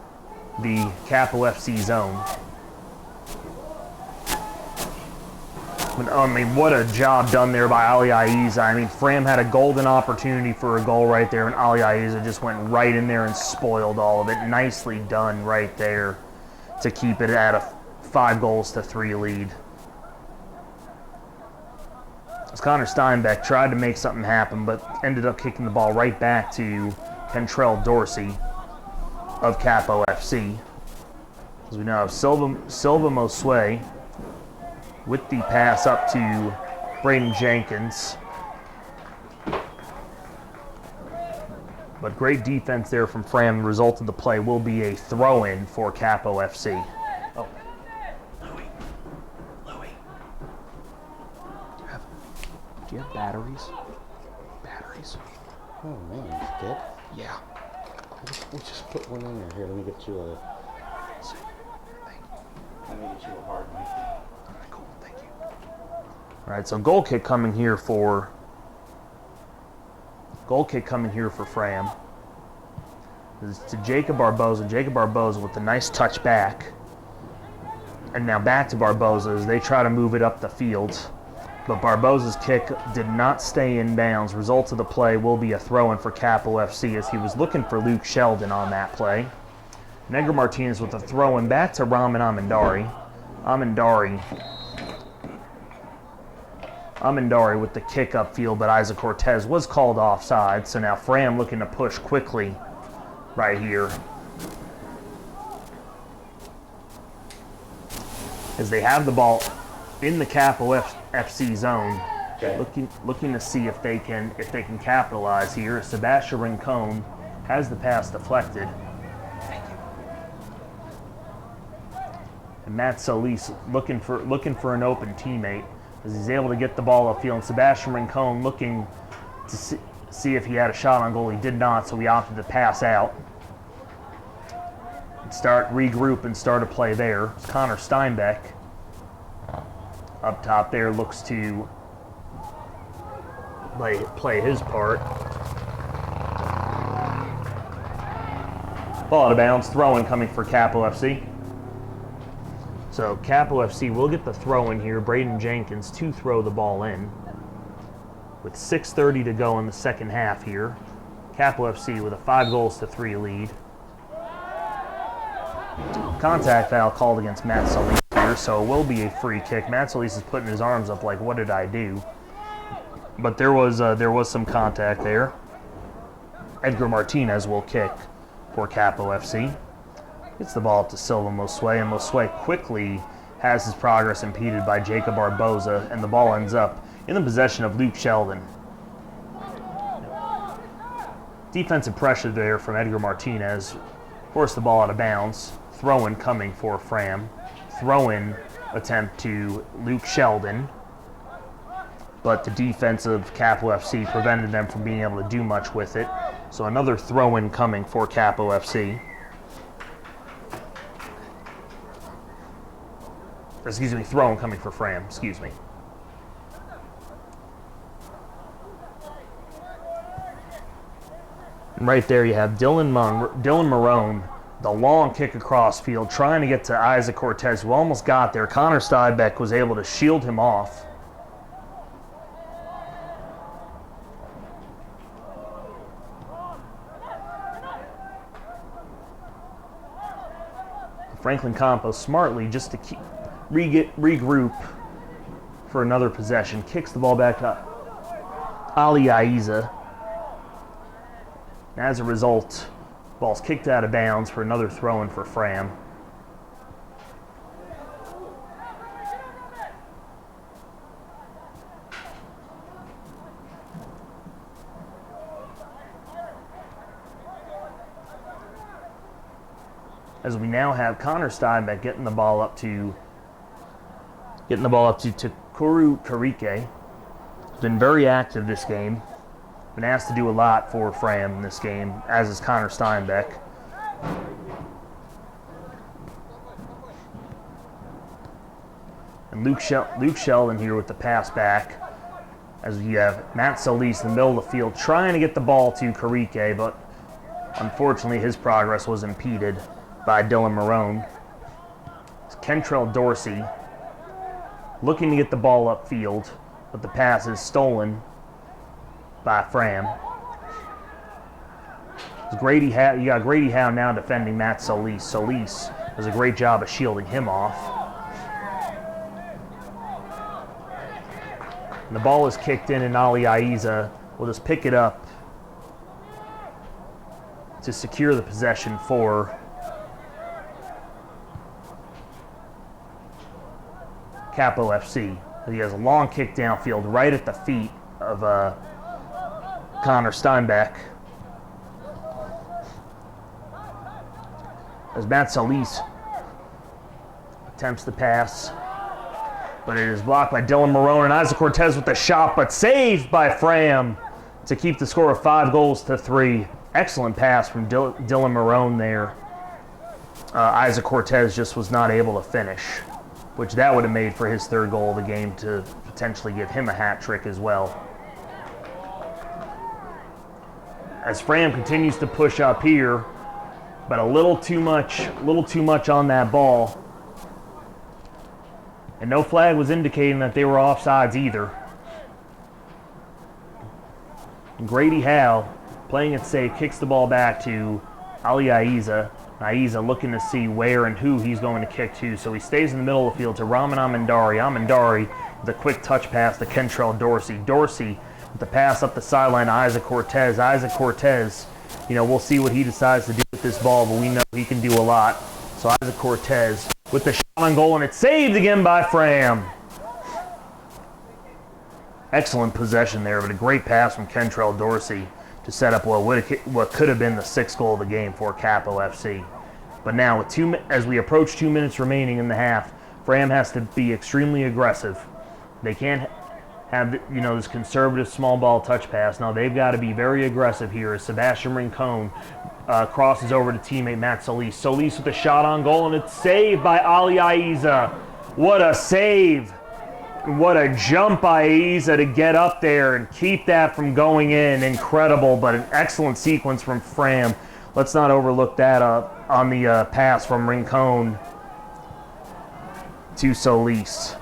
the Capo FC zone. I mean, what a job done there by Ali Aiza. I mean, Fram had a golden opportunity for a goal right there, and Ali Aiza just went right in there and spoiled all of it. Nicely done right there to keep it at a 5-3 lead. As Connor Steinbeck tried to make something happen, but ended up kicking the ball right back to Kentrell Dorsey of Capo FC. As we now have Silva Mosue with the pass up to Braden Jenkins. But great defense there from Fram. The result of the play will be a throw-in for Capo FC. Oh, Louie. Do you have batteries? Oh man, it's dead? Yeah. We'll just put one in there. Here, let me get you a... Let me get you a hard mic. Cool, thank you. All right, so goal kick coming here for Fram. This is to Jacob Barboza. Jacob Barboza with a nice touch back. And now back to Barboza as they try to move it up the field. But Barbosa's kick did not stay in bounds. Result of the play will be a throw-in for Capo FC as he was looking for Luke Sheldon on that play. And Edgar Martinez with a throw-in back to Raman Amandari. Amandari with the kick upfield, but Isaac Cortez was called offside. So now Fram looking to push quickly right here, as they have the ball in the Capo FC zone, looking to see if they can capitalize here. Sebastian Rincon has the pass deflected. And Matt Solis looking for an open teammate as he's able to get the ball upfield. And Sebastian Rincon looking to see if he had a shot on goal. He did not, so he opted to pass out. Regroup and start a play there. It's Connor Steinbeck up top there, looks to play his part. Ball out of bounds, throw-in coming for Capo FC. So Capo FC will get the throw-in here. Braden Jenkins to throw the ball in. With 6:30 to go in the second half here. Capo FC with a 5-3 lead. Contact foul called against Matt Solis here, so it will be a free kick. Matt Solis is putting his arms up like, what did I do? But there was some contact there. Edgar Martinez will kick for Capo FC. Gets the ball up to Silva Mosue, and Mosue quickly has his progress impeded by Jacob Barbosa, and the ball ends up in the possession of Luke Sheldon. Defensive pressure there from Edgar Martinez. Forced the ball out of bounds. Throw-in coming for Fram. Throw-in attempt to Luke Sheldon. But the defense of Capo FC prevented them from being able to do much with it. So another throw-in coming for Capo FC. Excuse me, throw-in coming for Fram, excuse me. And right there you have Dylan Marone, the long kick across field, trying to get to Isaac Cortez, who almost got there. Connor Steinbeck was able to shield him off. Franklin Campos smartly, just to regroup for another possession, kicks the ball back to Ali Aiza. As a result, ball's kicked out of bounds for another throw-in for Fram. As we now have Connor Steinbeck getting the ball up to Kuru Karike. He's been very active this game. Been asked to do a lot for Fram in this game, as is Connor Steinbeck. And Luke Sheldon here with the pass back, as we have Matt Solis in the middle of the field trying to get the ball to Karike, but unfortunately his progress was impeded by Dylan Marone. It's Kentrell Dorsey looking to get the ball upfield, but the pass is stolen by Fram. You got Grady Howe now defending Matt Solis. Solis does a great job of shielding him off. And the ball is kicked in, and Ali Aiza will just pick it up to secure the possession for Capo FC. He has a long kick downfield right at the feet of Connor Steinbeck. As Matt Solis attempts the pass, but it is blocked by Dylan Marone, and Isaac Cortez with the shot, but saved by Fram to keep the score of 5-3. Excellent pass from Dylan Marone there. Isaac Cortez just was not able to finish, which that would have made for his third goal of the game to potentially give him a hat trick as well. As Fram continues to push up here, but a little too much on that ball. And no flag was indicating that they were offsides either. And Grady Howe, playing it safe, kicks the ball back to Ali Aiza. Aiza looking to see where and who he's going to kick to. So he stays in the middle of the field to Raman Amandari. Amandari with a quick touch pass to Kentrell Dorsey. Dorsey with the pass up the sideline to Isaac Cortez. Isaac Cortez, we'll see what he decides to do with this ball, but we know he can do a lot. So Isaac Cortez with the shot on goal, and it's saved again by Fram. Excellent possession there, but a great pass from Kentrell Dorsey to set up what could have been the 6th goal of the game for Capo FC. But now, as we approach 2 minutes remaining in the half, Fram has to be extremely aggressive. They can't have this conservative small ball touch pass. Now they've got to be very aggressive here as Sebastian Rincon crosses over to teammate Matt Solis. Solis with a shot on goal, and it's saved by Ali Aiza. What a save! What a jump by Aiza to get up there and keep that from going in. Incredible, but an excellent sequence from Fram. Let's not overlook that on the pass from Rincon to Solis.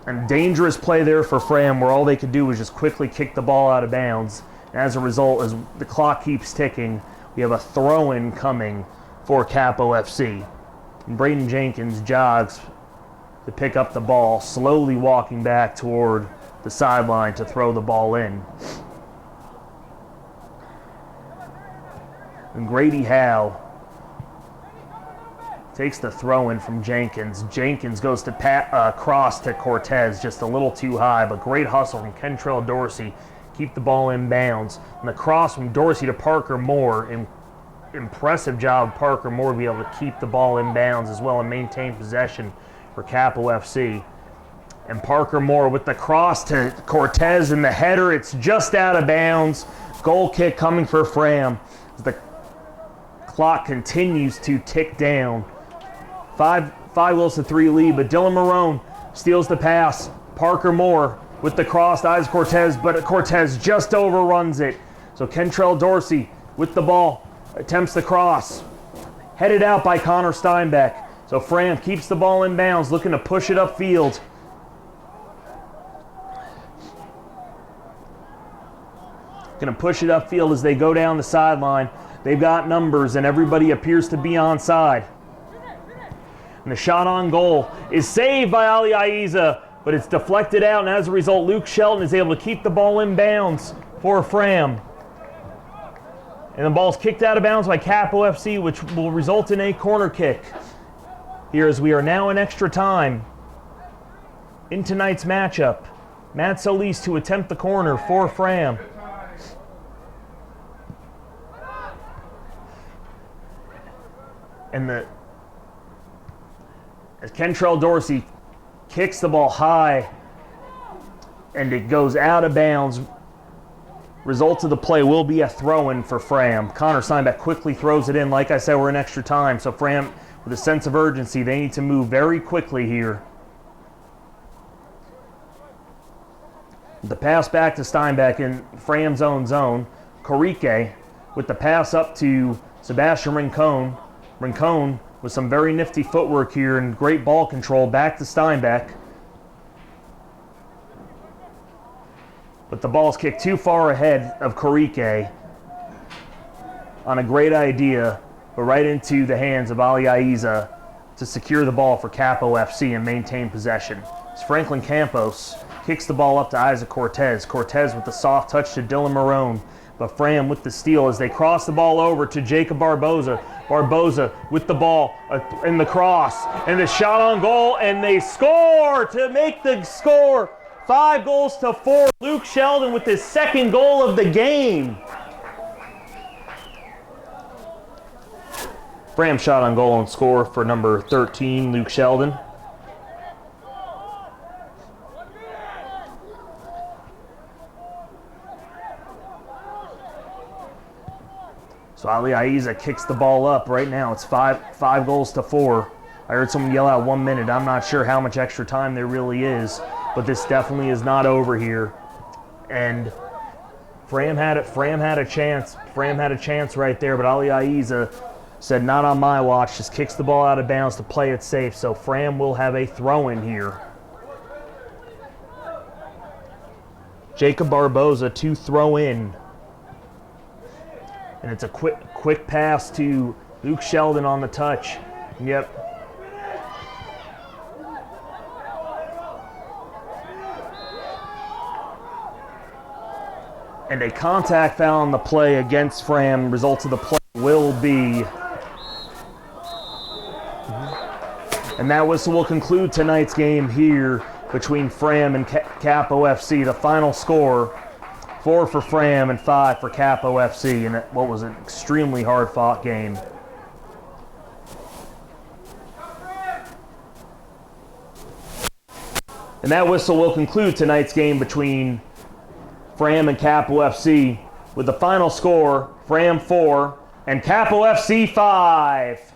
And dangerous play there for Fram, where all they could do was just quickly kick the ball out of bounds. And as a result, as the clock keeps ticking, we have a throw-in coming for Capo FC. And Braden Jenkins jogs to pick up the ball, slowly walking back toward the sideline to throw the ball in. And Grady Howe takes the throw-in from Jenkins. Jenkins goes to cross to Cortez, just a little too high, but great hustle from Kentrell Dorsey. Keep the ball in bounds. And the cross from Dorsey to Parker Moore. Impressive job, Parker Moore, to be able to keep the ball in bounds as well and maintain possession for Capo FC. And Parker Moore with the cross to Cortez and the header. It's just out of bounds. Goal kick coming for Fram. The clock continues to tick down. 5 goals to 3 lead, but Dylan Marone steals the pass. Parker Moore with the cross to Isaac Cortez, but Cortez just overruns it. So Kentrell Dorsey with the ball, attempts the cross. Headed out by Connor Steinbeck. So Fram keeps the ball in bounds, looking to push it upfield. Going to push it upfield as they go down the sideline. They've got numbers, and everybody appears to be onside. And the shot on goal is saved by Ali Aiza, but it's deflected out, and as a result, Luke Shelton is able to keep the ball in bounds for Fram. And the ball's kicked out of bounds by Capo FC, which will result in a corner kick. Here as we are now in extra time in tonight's matchup. Matt Solis to attempt the corner for Fram. And as Kentrell Dorsey kicks the ball high and it goes out of bounds, result of the play will be a throw-in for Fram. Connor Steinbeck quickly throws it in. Like I said, we're in extra time, so Fram, with a sense of urgency, they need to move very quickly here. The pass back to Steinbeck in Fram's own zone. Corrique with the pass up to Sebastian Rincon. Rincon with some very nifty footwork here and great ball control back to Steinbeck. But the ball's kicked too far ahead of Corrique on a great idea, but right into the hands of Ali Aiza to secure the ball for Capo FC and maintain possession. As Franklin Campos kicks the ball up to Isaac Cortez. Cortez with the soft touch to Dylan Marone. But Fram with the steal as they cross the ball over to Jacob Barboza. Barboza with the ball in the cross. And the shot on goal, and they score to make the score 5 goals to 4. Luke Sheldon with his 2nd goal of the game. Fram shot on goal and score for number 13, Luke Sheldon. So Ali Aiza kicks the ball up right now. It's 5 goals to 4. I heard someone yell out 1 minute. I'm not sure how much extra time there really is, but this definitely is not over here. And Fram had it. Fram had a chance. Fram had a chance right there, but Ali Aiza said, "Not on my watch." Just kicks the ball out of bounds to play it safe. So Fram will have a throw-in here. Jacob Barboza to throw in. And it's a quick pass to Luke Sheldon on the touch. Yep. And a contact foul on the play against Fram. Results of the play will be. And that whistle will conclude tonight's game here between Fram and Capo FC. The final score, 4 for Fram and 5 for Capo FC in what was an extremely hard-fought game. And that whistle will conclude tonight's game between Fram and Capo FC with the final score, Fram 4 and Capo FC 5.